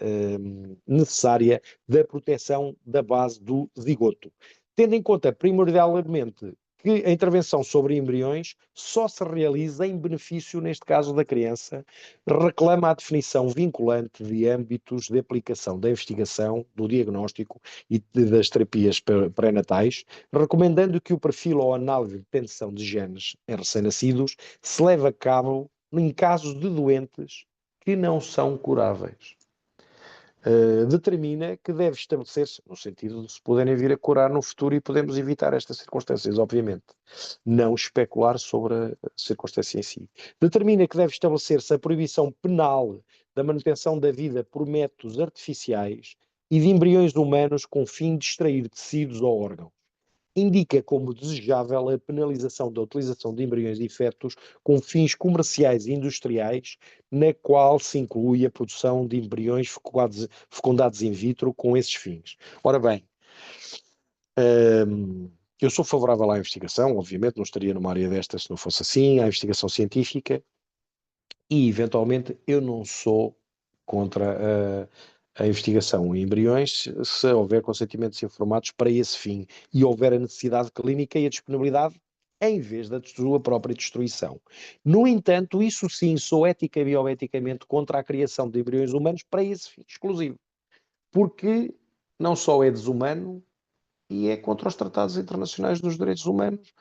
necessária da proteção da base do zigoto. Tendo em conta primordialmente que a intervenção sobre embriões só se realiza em benefício, neste caso, da criança, reclama a definição vinculante de âmbitos de aplicação da investigação, do diagnóstico e das terapias pré-natais, recomendando que o perfil ou análise de tensão de genes em recém-nascidos se leve a cabo em casos de doentes que não são curáveis. determina que deve estabelecer-se, no sentido de se poderem vir a curar no futuro e podemos evitar estas circunstâncias, obviamente. Não especular sobre a circunstância em si. Determina que deve estabelecer-se a proibição penal da manutenção da vida por métodos artificiais e de embriões humanos com fim de extrair tecidos ou órgãos. Indica como desejável a penalização da utilização de embriões de fetos com fins comerciais e industriais, na qual se inclui a produção de embriões fecundados in vitro com esses fins. Ora bem, eu sou favorável à investigação, obviamente, não estaria numa área desta se não fosse assim, à investigação científica, e eventualmente eu não sou contra a investigação em embriões se houver consentimentos informados para esse fim e houver a necessidade clínica e a disponibilidade em vez da sua própria destruição. No entanto, isso sim, sou ética e bioeticamente contra a criação de embriões humanos para esse fim exclusivo, porque não só é desumano e é contra os tratados internacionais dos direitos humanos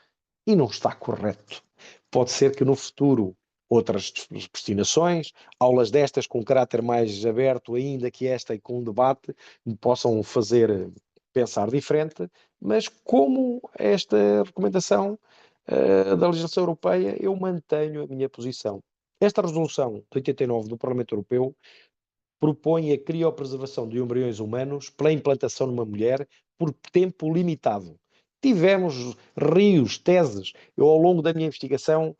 e não está correto. Pode ser que no futuro outras destinações, aulas destas com caráter mais aberto ainda que esta e com um debate, me possam fazer pensar diferente, mas como esta recomendação da legislação europeia, eu mantenho a minha posição. Esta resolução de 89 do Parlamento Europeu propõe a criopreservação de embriões humanos pela implantação numa mulher por tempo limitado. Tivemos rios, teses. Eu, ao longo da minha investigação,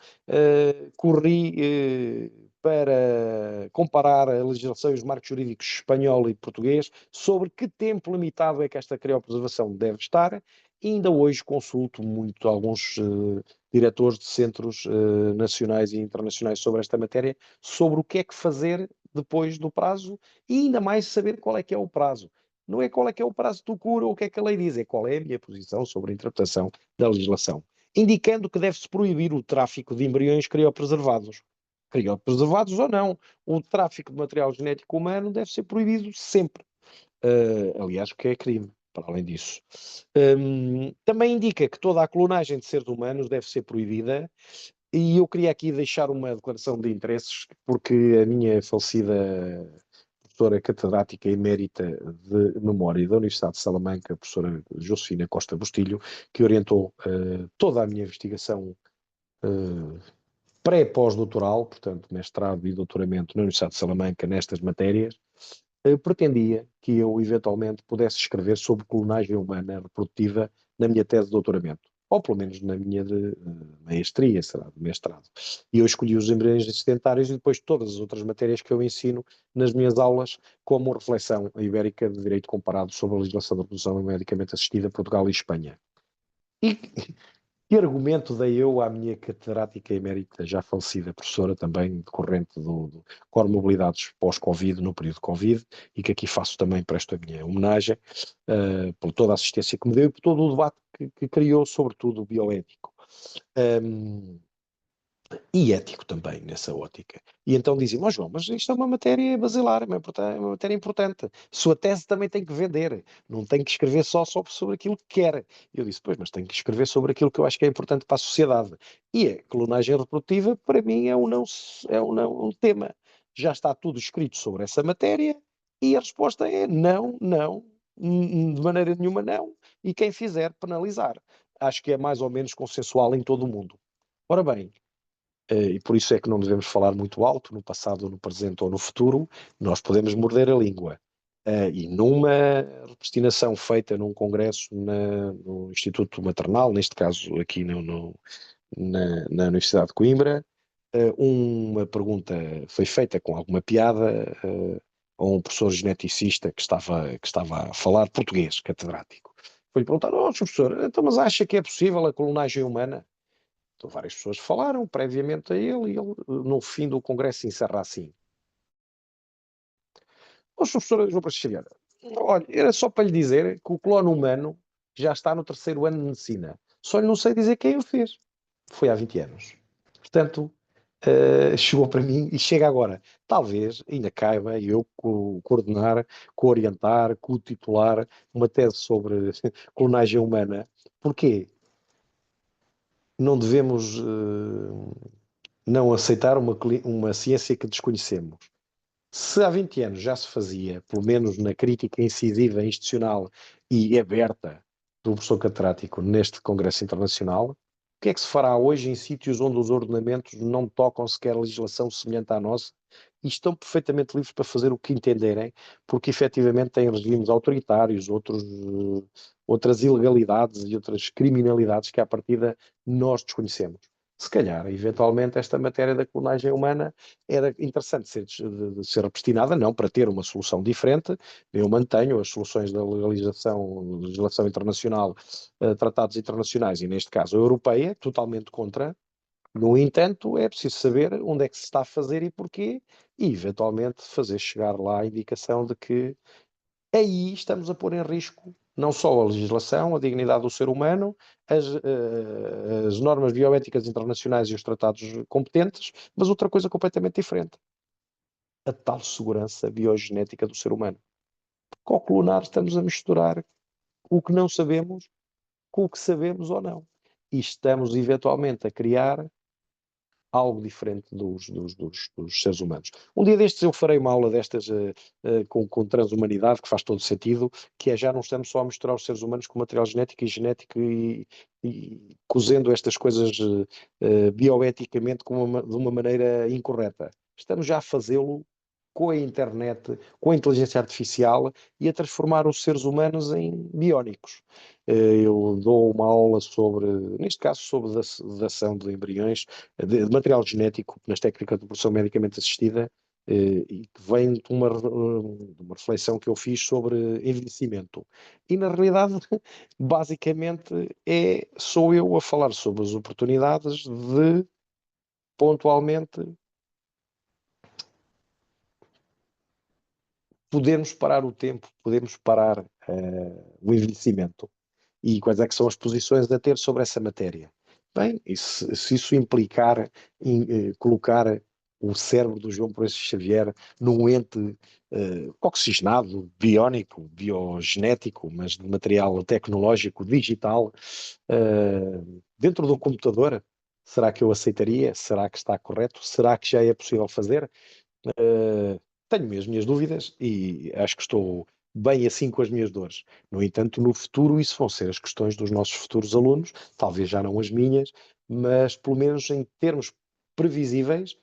corri para comparar a legislação e os marcos jurídicos espanhol e português sobre que tempo limitado é que esta criopreservação deve estar. E ainda hoje consulto muito alguns diretores de centros nacionais e internacionais sobre esta matéria, sobre o que é que fazer depois do prazo e ainda mais saber qual é que é o prazo. Não é qual é que é o prazo do cura ou o que é que a lei diz, é qual é a minha posição sobre a interpretação da legislação. Indicando que deve-se proibir o tráfico de embriões criopreservados. Criopreservados ou não, o tráfico de material genético humano deve ser proibido sempre. Aliás, que é crime, para além disso. Também indica que toda a clonagem de seres humanos deve ser proibida e eu queria aqui deixar uma declaração de interesses, porque a minha falecida professora catedrática emérita de Memória da Universidade de Salamanca, a professora Josefina Costa Bustilho, que orientou toda a minha investigação pré-pós-doutoral, portanto, mestrado e doutoramento na Universidade de Salamanca nestas matérias, pretendia que eu eventualmente pudesse escrever sobre clonagem humana reprodutiva na minha tese de doutoramento, ou pelo menos na minha de maestria, será, de mestrado. E eu escolhi os embriões sedentários e depois todas as outras matérias que eu ensino nas minhas aulas, como reflexão ibérica de direito comparado sobre a legislação da reprodução medicamente assistida Portugal e Espanha. E que argumento dei eu à minha catedrática emérita, já falecida professora também, decorrente do Core Mobilidades pós-Covid, no período Covid, e que aqui faço também, presto a minha homenagem, por toda a assistência que me deu e por todo o debate que criou, sobretudo o bioético. E ético também, nessa ótica. E então dizem, mas João, mas isto é uma matéria basilar, é uma matéria importante. Sua tese também tem que vender, não tem que escrever só sobre aquilo que quer. E eu disse, pois, mas tem que escrever sobre aquilo que eu acho que é importante para a sociedade. E a clonagem reprodutiva, para mim, é um tema. Já está tudo escrito sobre essa matéria e a resposta é não, não, de maneira nenhuma não, e quem fizer, penalizar. Acho que é mais ou menos consensual em todo o mundo. Ora bem, e por isso é que não devemos falar muito alto, no passado, no presente ou no futuro, nós podemos morder a língua. E numa destinação feita num congresso no Instituto Maternal, neste caso aqui na Universidade de Coimbra, uma pergunta foi feita com alguma piada a um professor geneticista que estava a falar português, catedrático. Foi-lhe perguntar, oh, professor, então, mas acha que é possível a clonagem humana? Então, várias pessoas falaram previamente a ele e ele, no fim do congresso, encerra assim. Ó, professor João Francisco Xavier, olha, era só para lhe dizer que o clone humano já está no terceiro ano de medicina. Só lhe não sei dizer quem o fez. Foi há 20 anos. Portanto, chegou para mim e chega agora. Talvez ainda caiba eu coordenar, co-orientar, co-titular uma tese sobre clonagem humana. Porquê? Não devemos não aceitar uma ciência que desconhecemos. Se há 20 anos já se fazia, pelo menos na crítica incisiva, institucional e aberta do professor catedrático neste Congresso Internacional, o que é que se fará hoje em sítios onde os ordenamentos não tocam sequer legislação semelhante à nossa e estão perfeitamente livres para fazer o que entenderem, porque efetivamente têm regimes autoritários, outras ilegalidades e outras criminalidades que à partida nós desconhecemos. Se calhar, eventualmente, esta matéria da clonagem humana era interessante de ser destinada, não para ter uma solução diferente. Eu mantenho as soluções da legislação internacional, tratados internacionais, e neste caso a europeia, totalmente contra. No entanto, é preciso saber onde é que se está a fazer e porquê, e eventualmente fazer chegar lá a indicação de que aí estamos a pôr em risco não só a legislação, a dignidade do ser humano, as normas bioéticas internacionais e os tratados competentes, mas outra coisa completamente diferente: a tal segurança biogenética do ser humano. Porque ao clonar estamos a misturar o que não sabemos com o que sabemos ou não. E estamos eventualmente a criar algo diferente dos seres humanos. Um dia destes eu farei uma aula destas com transhumanidade, que faz todo sentido, que é já não estamos só a misturar os seres humanos com material genético e cozendo estas coisas bioeticamente de uma maneira incorreta. Estamos já a fazê-lo com a internet, com a inteligência artificial e a transformar os seres humanos em biónicos. Eu dou uma aula sobre, neste caso, sobre dação de embriões, de material genético nas técnicas de produção medicamente assistida, e que vem de uma reflexão que eu fiz sobre envelhecimento. E na realidade, basicamente, sou eu a falar sobre as oportunidades de pontualmente podermos parar o tempo, podemos parar o envelhecimento. E quais é que são as posições a ter sobre essa matéria? Bem, e se isso implicar colocar o cérebro do João Proença Xavier num ente oxigenado, biónico, biogenético, mas de material tecnológico, digital, dentro de um computador, será que eu aceitaria? Será que está correto? Será que já é possível fazer? Tenho mesmo as minhas dúvidas e acho que estou bem assim com as minhas dores. No entanto, no futuro, isso vão ser as questões dos nossos futuros alunos, talvez já não as minhas, mas pelo menos em termos previsíveis,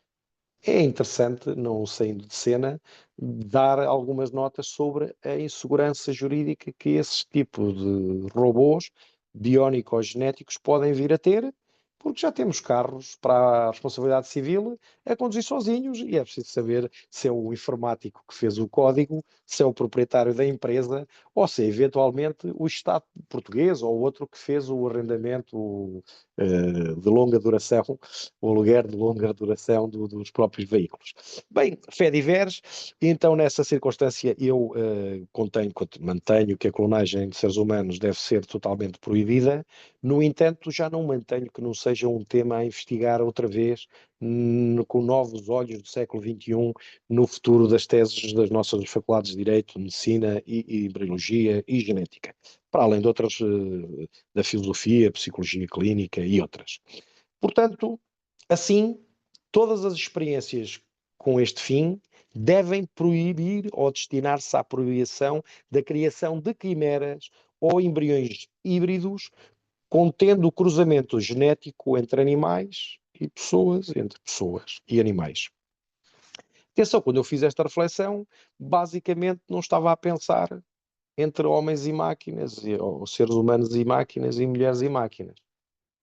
é interessante, não saindo de cena, dar algumas notas sobre a insegurança jurídica que esse tipo de robôs biónicos genéticos podem vir a ter, porque já temos carros para a responsabilidade civil a conduzir sozinhos e é preciso saber se é o informático que fez o código, se é o proprietário da empresa ou se é eventualmente o Estado português ou outro que fez o arrendamento de longa duração, o aluguer de longa duração dos próprios veículos. Bem, fé divers, então nessa circunstância eu mantenho que a clonagem de seres humanos deve ser totalmente proibida. No entanto, já não mantenho que não seja um tema a investigar outra vez, com novos olhos do século XXI, no futuro das teses das nossas faculdades de Direito, Medicina e Embriologia e Genética, para além de outras, da filosofia, psicologia clínica e outras. Portanto, assim, todas as experiências com este fim devem proibir ou destinar-se à proibição da criação de quimeras ou embriões híbridos contendo o cruzamento genético entre animais e pessoas, entre pessoas e animais. Atenção, quando eu fiz esta reflexão, basicamente não estava a pensar entre homens e máquinas, ou seres humanos e máquinas, e mulheres e máquinas.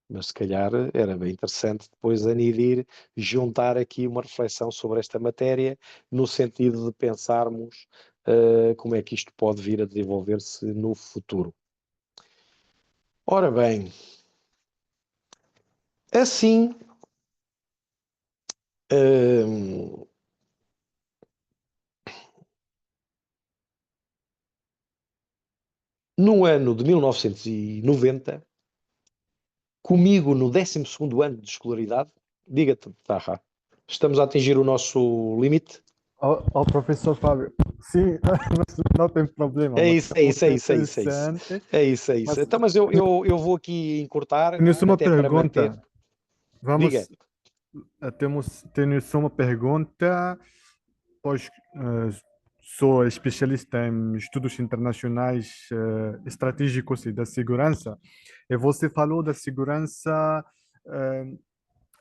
Mas se calhar era bem interessante depois anidir, juntar aqui uma reflexão sobre esta matéria, no sentido de pensarmos como é que isto pode vir a desenvolver-se no futuro. Ora bem, assim, no ano de 1990, comigo no 12º ano de escolaridade, diga-te, Tarra, estamos a atingir o nosso limite? Professor Fábio, sim, não tem problema, É mas isso, é é muito isso, é isso, é isso, é isso. interessante. É isso, é isso. Mas Então, mas eu vou aqui encurtar, tenho só uma até para manter. pergunta. Diga. Tenho só uma pergunta. pois sou especialista em estudos internacionais estratégicos e da segurança. E você falou da segurança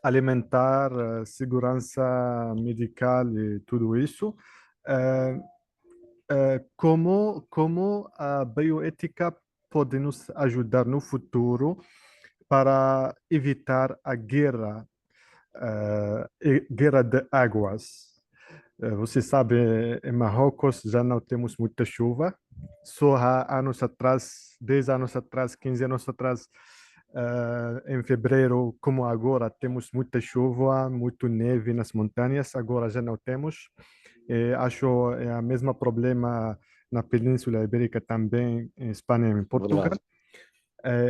alimentar, segurança medical e tudo isso. Eh, como a bioética pode nos ajudar no futuro para evitar a guerra, guerra de águas? Você sabe, em Marrocos já não temos muita chuva. Só há anos atrás, 10 anos atrás, 15 anos atrás, em fevereiro, como agora, temos muita chuva, muito neve nas montanhas. Agora já não temos. Acho é a mesma problema na Península Ibérica também, em Espanha e em Portugal. Verdade.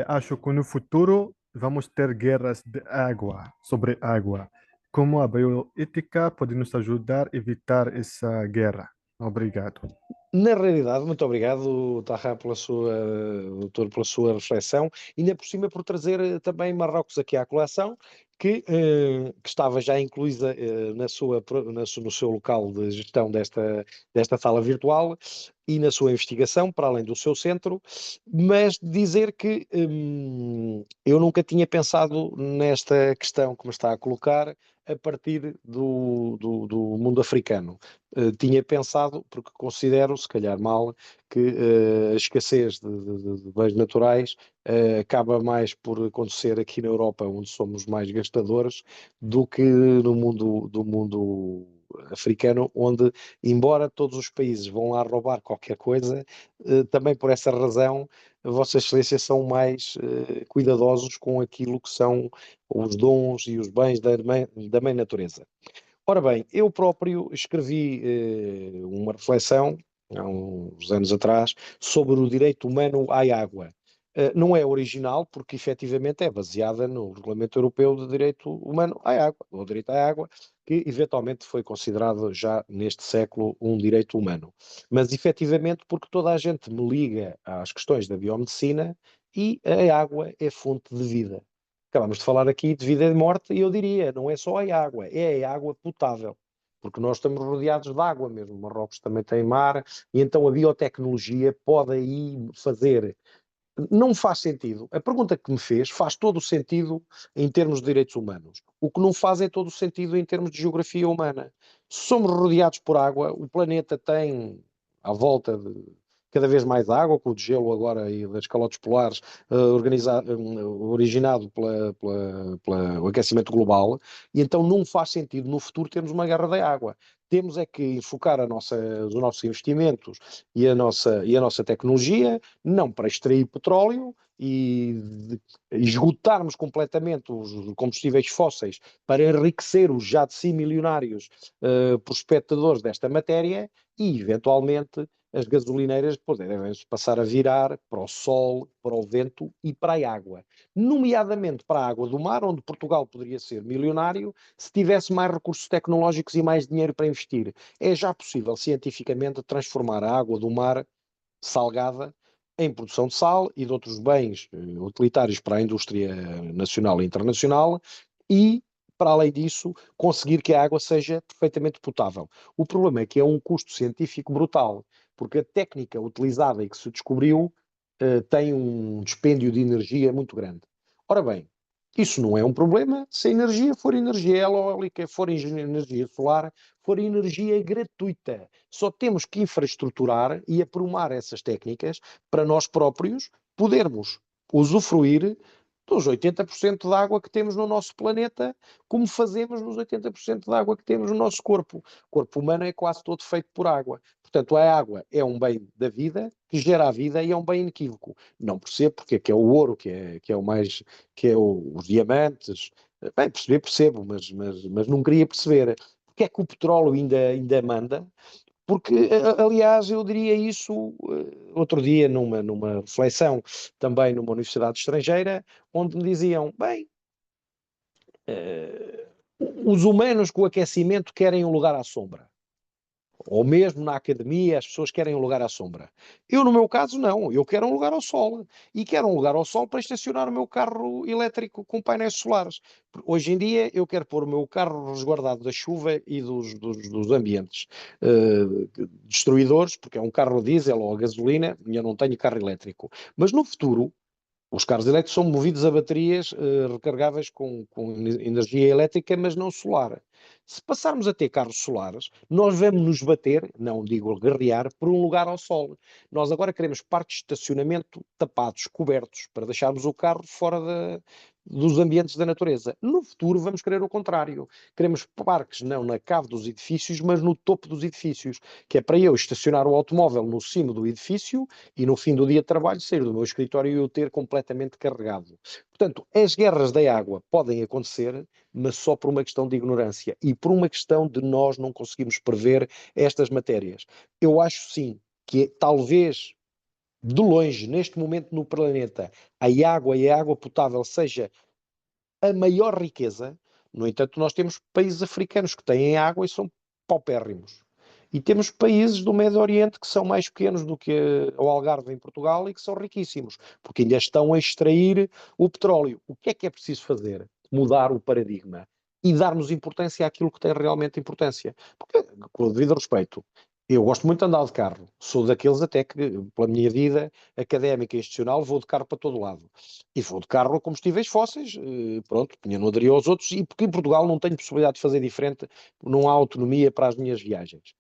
Acho que no futuro vamos ter guerras de água, sobre água. Como a bioética pode nos ajudar a evitar essa guerra? Obrigado. Na realidade, muito obrigado, Tahá, doutor, pela sua reflexão, e ainda por cima por trazer também Marrocos aqui à colação, que estava já incluída no seu local de gestão desta sala virtual e na sua investigação, para além do seu centro, mas dizer que eu nunca tinha pensado nesta questão que me está a colocar a partir do mundo africano. Tinha pensado, porque considero, se calhar mal, que a escassez de bens naturais acaba mais por acontecer aqui na Europa, onde somos mais gastadores, do que no mundo africano, onde, embora todos os países vão lá roubar qualquer coisa, também por essa razão, Vossas Excelências são mais cuidadosos com aquilo que são os dons e os bens da mãe natureza. Ora bem, eu próprio escrevi uma reflexão, há uns anos atrás, sobre o direito humano à água. Não é original, porque efetivamente é baseada no Regulamento Europeu de Direito Humano à Água, ou direito à água, que eventualmente foi considerado já neste século um direito humano. Mas efetivamente porque toda a gente me liga às questões da biomedicina e a água é fonte de vida. Acabamos de falar aqui de vida e de morte, e eu diria, não é só a água, é a água potável, porque nós estamos rodeados de água mesmo. Marrocos também tem mar, e então a biotecnologia pode aí fazer. Não faz sentido. A pergunta que me faz todo o sentido em termos de direitos humanos. O que não faz é todo o sentido em termos de geografia humana. Se somos rodeados por água, o planeta tem à volta de cada vez mais água, com o gelo agora e das calotes polares originado pelo aquecimento global, e então não faz sentido no futuro termos uma guerra da água. Temos é que enfocar os nossos investimentos e a nossa tecnologia não para extrair petróleo e esgotarmos completamente os combustíveis fósseis para enriquecer os já de si milionários prospectadores desta matéria e, eventualmente, as gasolineiras devem-se passar a virar para o sol, para o vento e para a água. Nomeadamente para a água do mar, onde Portugal poderia ser milionário se tivesse mais recursos tecnológicos e mais dinheiro para investir. É já possível, cientificamente, transformar a água do mar salgada em produção de sal e de outros bens utilitários para a indústria nacional e internacional e, para além disso, conseguir que a água seja perfeitamente potável. O problema é que é um custo científico brutal, porque a técnica utilizada e que se descobriu tem um dispêndio de energia muito grande. Ora bem, isso não é um problema se a energia for energia eólica, for energia solar, for energia gratuita. Só temos que infraestruturar e aprumar essas técnicas para nós próprios podermos usufruir dos 80% da água que temos no nosso planeta, como fazemos nos 80% da água que temos no nosso corpo. O corpo humano é quase todo feito por água. Portanto, a água é um bem da vida, que gera a vida e é um bem inequívoco. Não percebo porque é que é o ouro, que é o mais, os diamantes. Bem, perceber, percebo, mas não queria perceber. Porque é que o petróleo ainda manda? Porque, aliás, eu diria isso outro dia numa reflexão, também numa universidade estrangeira, onde me diziam, bem, os humanos com o aquecimento querem um lugar à sombra. ou mesmo na academia, as pessoas querem um lugar à sombra. Eu, no meu caso, não. Eu quero um lugar ao sol. E quero um lugar ao sol para estacionar o meu carro elétrico com painéis solares. Hoje em dia, eu quero pôr o meu carro resguardado da chuva e dos ambientes destruidores, porque é um carro diesel ou a gasolina, e eu não tenho carro elétrico. Mas no futuro, os carros elétricos são movidos a baterias recargáveis com energia elétrica, mas não solar. Se passarmos a ter carros solares, nós vamos nos bater, não digo guerrear, por um lugar ao sol. Nós agora queremos parques de estacionamento tapados, cobertos, para deixarmos o carro fora dos ambientes da natureza. No futuro vamos querer o contrário. Queremos parques não na cave dos edifícios, mas no topo dos edifícios, que é para eu estacionar o automóvel no cimo do edifício e no fim do dia de trabalho sair do meu escritório e o ter completamente carregado. Portanto, as guerras da água podem acontecer, mas só por uma questão de ignorância e por uma questão de nós não conseguirmos prever estas matérias. Eu acho sim que talvez de longe, neste momento no planeta, a água e a água potável seja a maior riqueza. No entanto, nós temos países africanos que têm água e são paupérrimos. E temos países do Médio Oriente que são mais pequenos do que o Algarve em Portugal e que são riquíssimos, porque ainda estão a extrair o petróleo. O que é preciso fazer? Mudar o paradigma e darmos importância àquilo que tem realmente importância. Porque, com o devido respeito, eu gosto muito de andar de carro. Sou daqueles até que, pela minha vida académica e institucional, vou de carro para todo lado. E vou de carro a combustíveis fósseis, pronto, punha não aderir aos outros, e porque em Portugal não tenho possibilidade de fazer diferente, não há autonomia para as minhas viagens.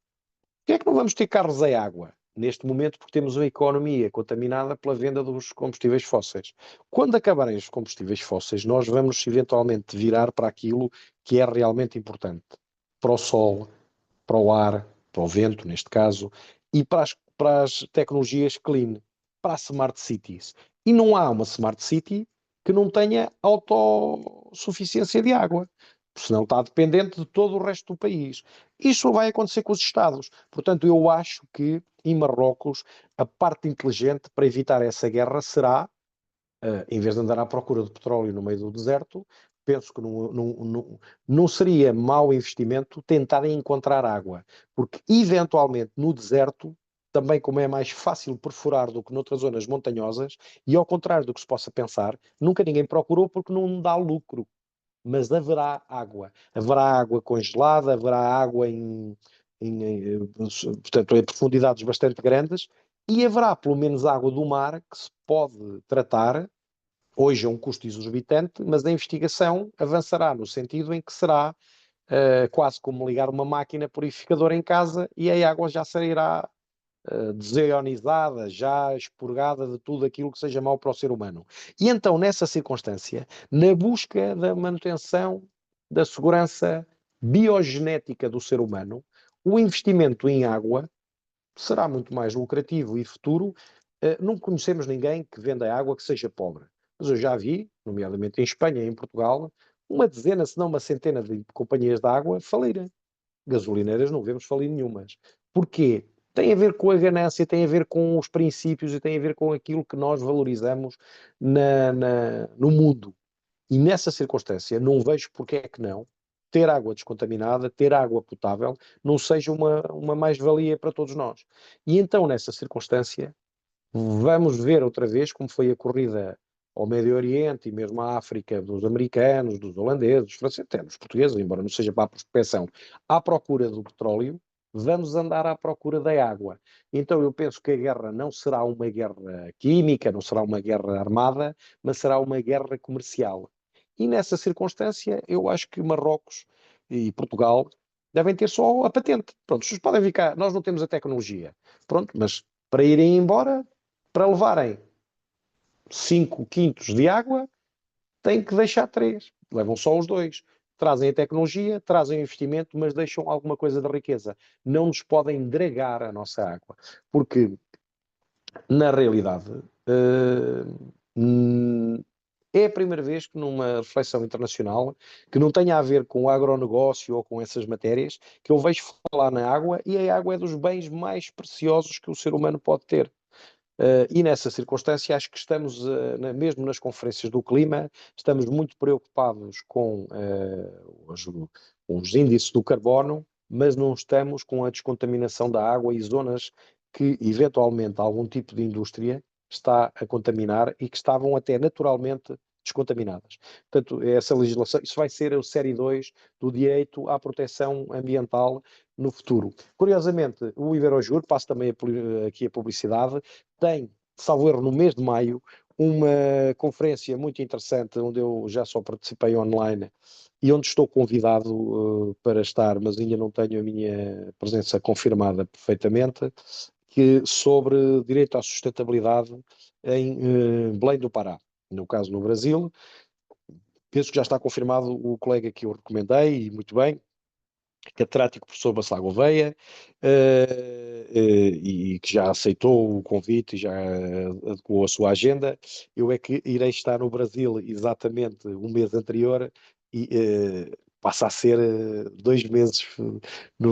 Porquê é que não vamos ter carros a água? Neste momento, porque temos uma economia contaminada pela venda dos combustíveis fósseis. Quando acabarem os combustíveis fósseis, nós vamos eventualmente virar para aquilo que é realmente importante. Para o sol, para o ar, para o vento, neste caso, e para as tecnologias clean, para as smart cities. E não há uma smart city que não tenha autossuficiência de água, senão está dependente de todo o resto do país. Isso vai acontecer com os Estados. Portanto, eu acho que em Marrocos a parte inteligente para evitar essa guerra será, em vez de andar à procura de petróleo no meio do deserto, penso que não seria mau investimento tentar encontrar água, porque eventualmente no deserto, também como é mais fácil perfurar do que noutras zonas montanhosas, e ao contrário do que se possa pensar, nunca ninguém procurou porque não dá lucro. Mas haverá água congelada, haverá água portanto, em profundidades bastante grandes, e haverá pelo menos água do mar que se pode tratar. Hoje é um custo exorbitante, mas a investigação avançará no sentido em que será quase como ligar uma máquina purificadora em casa e a água já sairá desionizada, já expurgada de tudo aquilo que seja mau para o ser humano. E então, nessa circunstância, na busca da manutenção da segurança biogenética do ser humano, o investimento em água será muito mais lucrativo e futuro. Não conhecemos ninguém que venda água que seja pobre. Mas eu já vi, nomeadamente em Espanha e em Portugal, uma dezena, se não uma centena de companhias de água falir. Gasolineiras não vemos falir nenhumas. Porquê? Tem a ver com a ganância, tem a ver com os princípios e tem a ver com aquilo que nós valorizamos no mundo. E nessa circunstância, não vejo porque é que não ter água descontaminada, ter água potável, não seja uma mais-valia para todos nós. E então, nessa circunstância, vamos ver outra vez como foi a corrida ao Médio Oriente e mesmo à África dos americanos, dos holandeses, dos franceses, até dos portugueses, embora não seja para a prospecção, à procura do petróleo, vamos andar à procura da água. Então eu penso que a guerra não será uma guerra química, não será uma guerra armada, mas será uma guerra comercial. E nessa circunstância, eu acho que Marrocos e Portugal devem ter só a patente. Pronto, vocês podem ficar, nós não temos a tecnologia. Pronto, mas para irem embora, para levarem 5 quintos de água, têm que deixar 3. Levam só os 2. Trazem a tecnologia, trazem o investimento, mas deixam alguma coisa de riqueza. Não nos podem dragar a nossa água. Porque, na realidade, é a primeira vez que numa reflexão internacional, que não tenha a ver com o agronegócio ou com essas matérias, que eu vejo falar na água, e a água é dos bens mais preciosos que o ser humano pode ter. E nessa circunstância acho que estamos, mesmo nas conferências do clima, estamos muito preocupados com os índices do carbono, mas não estamos com a descontaminação da água e zonas que, eventualmente, algum tipo de indústria está a contaminar e que estavam até naturalmente descontaminadas. Portanto, essa legislação, isso vai ser o série 2 do direito à proteção ambiental no futuro. Curiosamente, o Iberosur, passo também aqui a publicidade, tem, salvo erro, no mês de maio, uma conferência muito interessante, onde eu já só participei online e onde estou convidado para estar, mas ainda não tenho a minha presença confirmada perfeitamente, que sobre direito à sustentabilidade em Belém do Pará, no caso no Brasil. Penso que já está confirmado o colega que eu recomendei, e muito bem, catedrático professor Bacelar Gouveia, e que já aceitou o convite e já adequou a sua agenda. Eu é que irei estar no Brasil exatamente um mês anterior e passa a ser 2 meses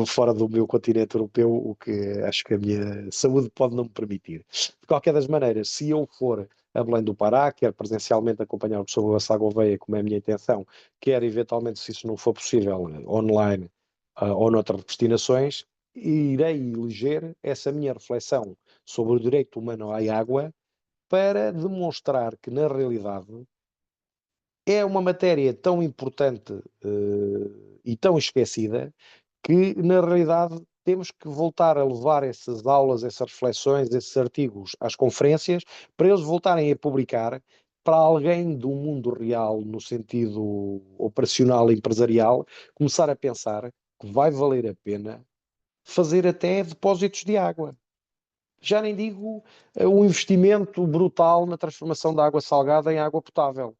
fora do meu continente europeu, o que acho que a minha saúde pode não me permitir. De qualquer das maneiras, se eu for a Belém do Pará, quer presencialmente acompanhar o professor Bacelar Gouveia, como é a minha intenção, quer eventualmente, se isso não for possível, online, ou noutras destinações, irei eleger essa minha reflexão sobre o direito humano à água para demonstrar que, na realidade, é uma matéria tão importante e tão esquecida que, na realidade, temos que voltar a levar essas aulas, essas reflexões, esses artigos às conferências, para eles voltarem a publicar para alguém do mundo real, no sentido operacional e empresarial, começar a pensar que vai valer a pena fazer até depósitos de água. Já nem digo o investimento brutal na transformação da água salgada em água potável.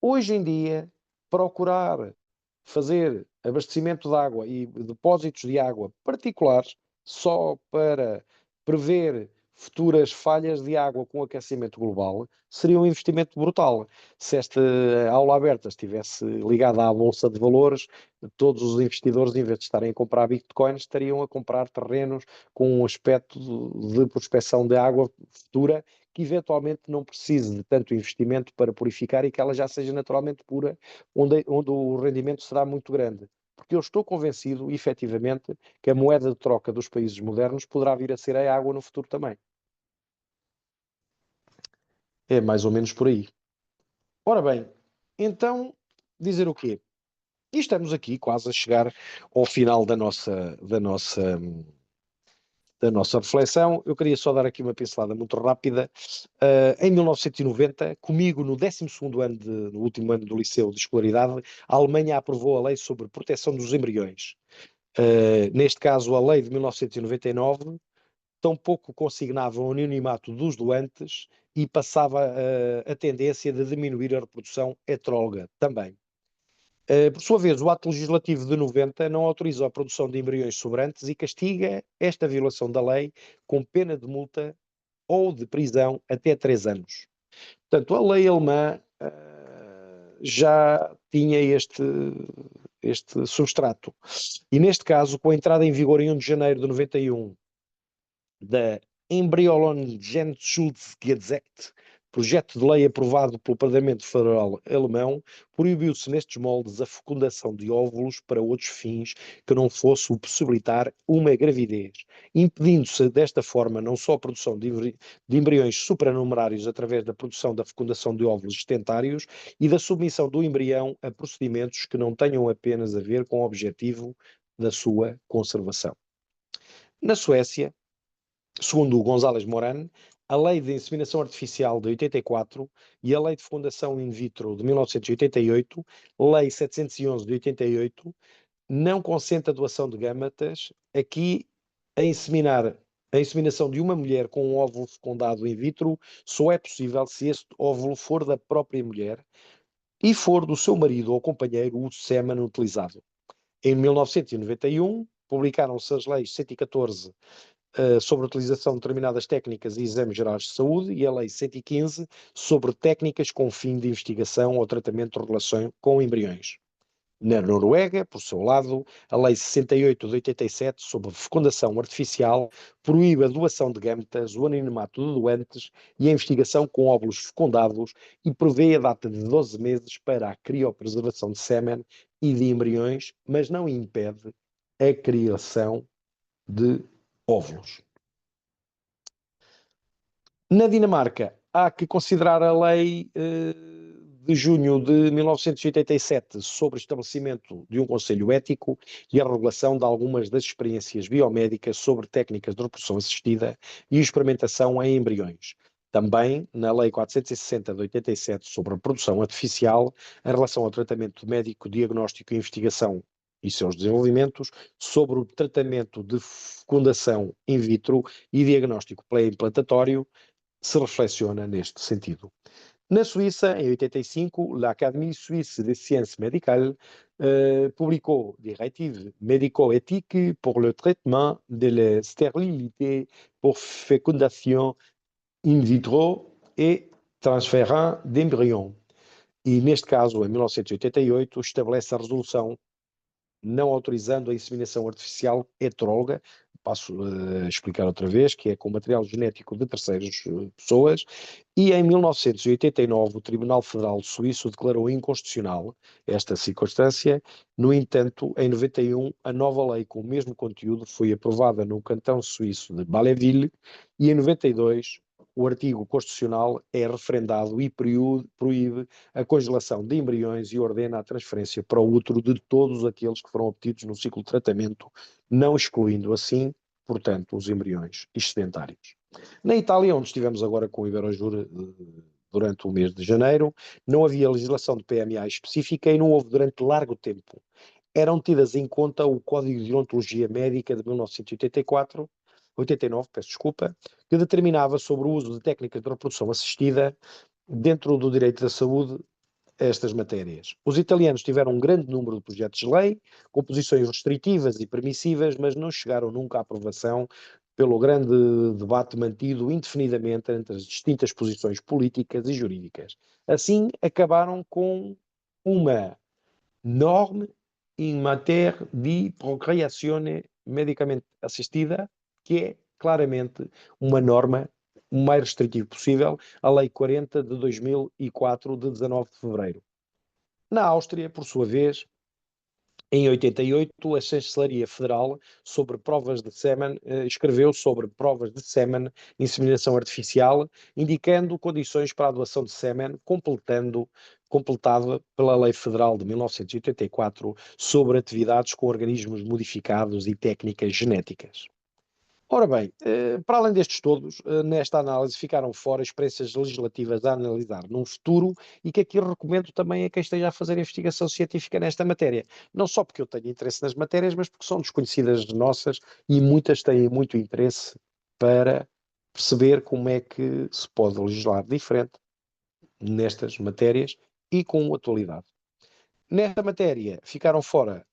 Hoje em dia, procurar fazer abastecimento de água e depósitos de água particulares só para prever futuras falhas de água com aquecimento global seria um investimento brutal. Se esta aula aberta estivesse ligada à Bolsa de Valores, todos os investidores, em vez de estarem a comprar bitcoins, estariam a comprar terrenos com um aspecto de prospecção de água futura que eventualmente não precise de tanto investimento para purificar e que ela já seja naturalmente pura, onde o rendimento será muito grande. Porque eu estou convencido, efetivamente, que a moeda de troca dos países modernos poderá vir a ser a água no futuro também. É mais ou menos por aí. Ora bem, então, dizer o quê? E estamos aqui quase a chegar ao final da nossa reflexão. Eu queria só dar aqui uma pincelada muito rápida. Em 1990, comigo no 12º ano, no último ano do liceu de escolaridade, a Alemanha aprovou a lei sobre proteção dos embriões. Neste caso, a lei de 1999 tampouco consignava o anonimato dos doentes e passava a tendência de diminuir a reprodução heteróloga também. Por sua vez, o ato legislativo de 90 não autoriza a produção de embriões sobrantes e castiga esta violação da lei com pena de multa ou de prisão até 3 anos. Portanto, a lei alemã já tinha este substrato. E neste caso, com a entrada em vigor em 1 de janeiro de 91 da Embryologenschutzgesetz, projeto de lei aprovado pelo Parlamento Federal alemão, proibiu-se nestes moldes a fecundação de óvulos para outros fins que não fosse o possibilitar uma gravidez, impedindo-se desta forma não só a produção de embriões supranumerários através da produção da fecundação de óvulos estetários e da submissão do embrião a procedimentos que não tenham apenas a ver com o objetivo da sua conservação. Na Suécia, segundo o González Moran, a Lei de Inseminação Artificial de 84 e a Lei de Fecundação in vitro de 1988, Lei 711 de 88, não consente a doação de gâmetas. Aqui, a inseminação de uma mulher com um óvulo fecundado in vitro só é possível se este óvulo for da própria mulher e for do seu marido ou companheiro o sêmen utilizado. Em 1991, publicaram-se as leis 114 sobre a utilização de determinadas técnicas e exames gerais de saúde e a Lei 115 sobre técnicas com fim de investigação ou tratamento de relação com embriões. Na Noruega, por seu lado, a Lei 68 de 87 sobre fecundação artificial proíbe a doação de gâmetas, o anonimato de doentes e a investigação com óvulos fecundados e prevê a data de 12 meses para a criopreservação de sêmen e de embriões, mas não impede a criação de óvulos. Na Dinamarca, há que considerar a lei de junho de 1987 sobre o estabelecimento de um conselho ético e a regulação de algumas das experiências biomédicas sobre técnicas de reprodução assistida e experimentação em embriões. Também na Lei 460 de 87 sobre a reprodução artificial, em relação ao tratamento médico, diagnóstico e investigação e seus desenvolvimentos, sobre o tratamento de fecundação in vitro e diagnóstico pré-implantatório, se reflexiona neste sentido. Na Suíça, em 85, l'Académie Suisse des Sciences Médicales publicou Directives médico-éthiques pour le traitement de la stérilité pour fécondation in vitro et transfert d'embryons. E, neste caso, em 1988, estabelece a resolução não autorizando a inseminação artificial heteróloga, passo a explicar outra vez, que é com material genético de terceiras pessoas, e em 1989 o Tribunal Federal Suíço declarou inconstitucional esta circunstância. No entanto, em 91, a nova lei com o mesmo conteúdo foi aprovada no cantão suíço de Bâle-Ville e em 92 o artigo constitucional é referendado e proíbe a congelação de embriões e ordena a transferência para o útero de todos aqueles que foram obtidos no ciclo de tratamento, não excluindo assim, portanto, os embriões excedentários. Na Itália, onde estivemos agora com o Iberojur durante o mês de janeiro, não havia legislação de PMA específica e não houve durante largo tempo. Eram tidas em conta o Código de Deontologia Médica de 1984, 89, peço desculpa, que determinava sobre o uso de técnicas de reprodução assistida dentro do direito da saúde estas matérias. Os italianos tiveram um grande número de projetos de lei, com posições restritivas e permissivas, mas não chegaram nunca à aprovação pelo grande debate mantido indefinidamente entre as distintas posições políticas e jurídicas. Assim, acabaram com uma norme em matéria de procriazione medicamente assistida, que é claramente uma norma o mais restritivo possível, a Lei 40 de 2004, de 19 de fevereiro. Na Áustria, por sua vez, em 88, a Chancelaria Federal sobre provas de sêmen escreveu sobre provas de sêmen, inseminação artificial, indicando condições para a doação de sêmen, completada pela Lei Federal de 1984 sobre atividades com organismos modificados e técnicas genéticas. Ora bem, para além destes todos, nesta análise ficaram fora experiências legislativas a analisar num futuro e que aqui recomendo também a quem esteja a fazer investigação científica nesta matéria. Não só porque eu tenho interesse nas matérias, mas porque são desconhecidas nossas e muitas têm muito interesse para perceber como é que se pode legislar diferente nestas matérias e com atualidade. Nesta matéria ficaram fora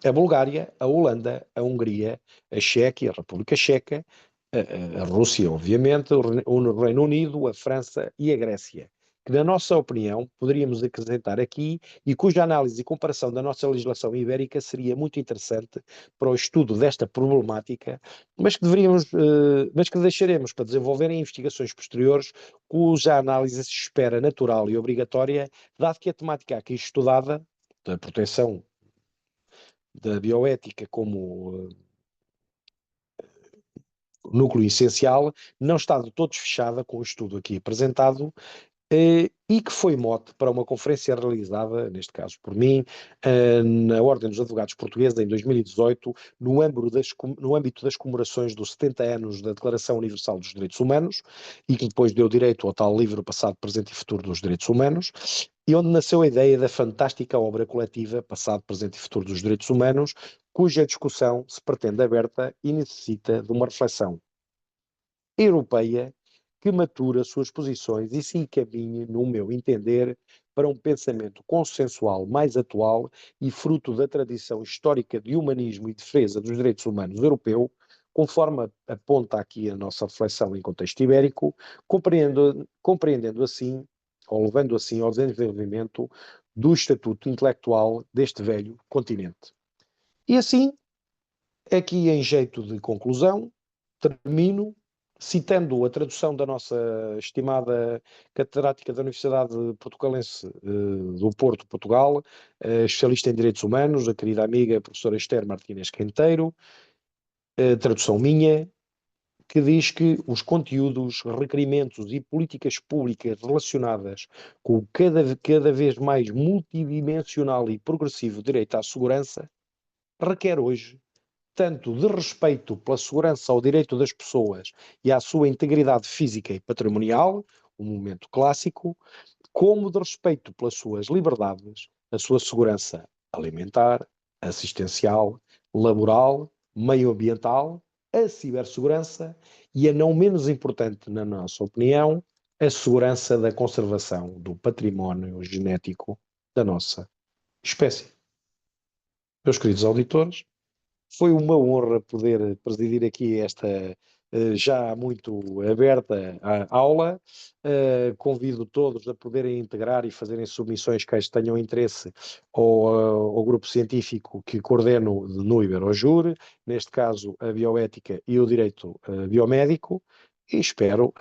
a Bulgária, a Holanda, a Hungria, a Chequia, a República Checa, a Rússia, obviamente, o Reino Unido, a França e a Grécia, que, na nossa opinião, poderíamos acrescentar aqui e cuja análise e comparação da nossa legislação ibérica seria muito interessante para o estudo desta problemática, mas que deixaremos para desenvolver em investigações posteriores, cuja análise se espera natural e obrigatória, dado que a temática aqui estudada, da proteção da bioética como núcleo essencial, não está de todo fechada com o estudo aqui apresentado, e que foi mote para uma conferência realizada, neste caso por mim, na Ordem dos Advogados Portuguesa em 2018, no âmbito das comemorações dos 70 anos da Declaração Universal dos Direitos Humanos, e que depois deu direito ao tal livro Passado, Presente e Futuro dos Direitos Humanos, e onde nasceu a ideia da fantástica obra coletiva Passado, Presente e Futuro dos Direitos Humanos, cuja discussão se pretende aberta e necessita de uma reflexão europeia que matura suas posições e se encaminhe, no meu entender, para um pensamento consensual mais atual e fruto da tradição histórica de humanismo e defesa dos direitos humanos europeu, conforme aponta aqui a nossa reflexão em contexto ibérico, compreendendo assim, ou levando assim ao desenvolvimento do estatuto intelectual deste velho continente. E assim, aqui em jeito de conclusão, termino citando a tradução da nossa estimada catedrática da Universidade Portucalense do Porto, Portugal, especialista em Direitos Humanos, a querida amiga professora Esther Martínez Quinteiro, tradução minha, que diz que os conteúdos, requerimentos e políticas públicas relacionadas com o cada vez mais multidimensional e progressivo direito à segurança requer hoje tanto de respeito pela segurança ao direito das pessoas e à sua integridade física e patrimonial, um momento clássico, como de respeito pelas suas liberdades, a sua segurança alimentar, assistencial, laboral, meioambiental, a cibersegurança e, a não menos importante, na nossa opinião, a segurança da conservação do património genético da nossa espécie. Meus queridos auditores, foi uma honra poder presidir aqui esta já muito aberta aula. Convido todos a poderem integrar e fazerem submissões caso tenham interesse ao grupo científico que coordeno no Iberojur, neste caso a bioética e o direito biomédico, e espero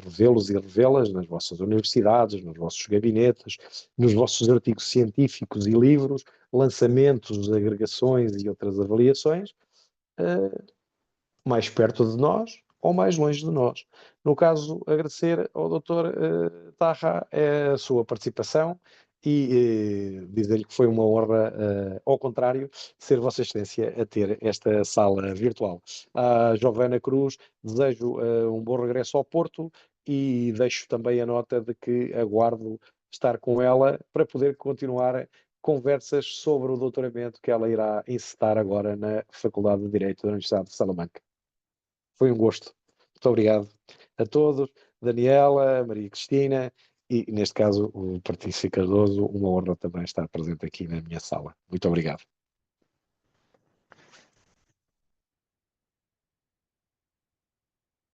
revê-los e revê-las nas vossas universidades, nos vossos gabinetes, nos vossos artigos científicos e livros, lançamentos, agregações e outras avaliações, mais perto de nós ou mais longe de nós. No caso, agradecer ao Dr. Taha a sua participação e dizer-lhe que foi uma honra, ao contrário, ser Vossa Excelência a ter esta sala virtual. À Giovana Cruz, desejo um bom regresso ao Porto e deixo também a nota de que aguardo estar com ela para poder continuar conversas sobre o doutoramento que ela irá encetar agora na Faculdade de Direito da Universidade de Salamanca. Foi um gosto. Muito obrigado a todos. Daniela, Maria Cristina e, neste caso, o Patrício Cardoso, uma honra também estar presente aqui na minha sala. Muito obrigado.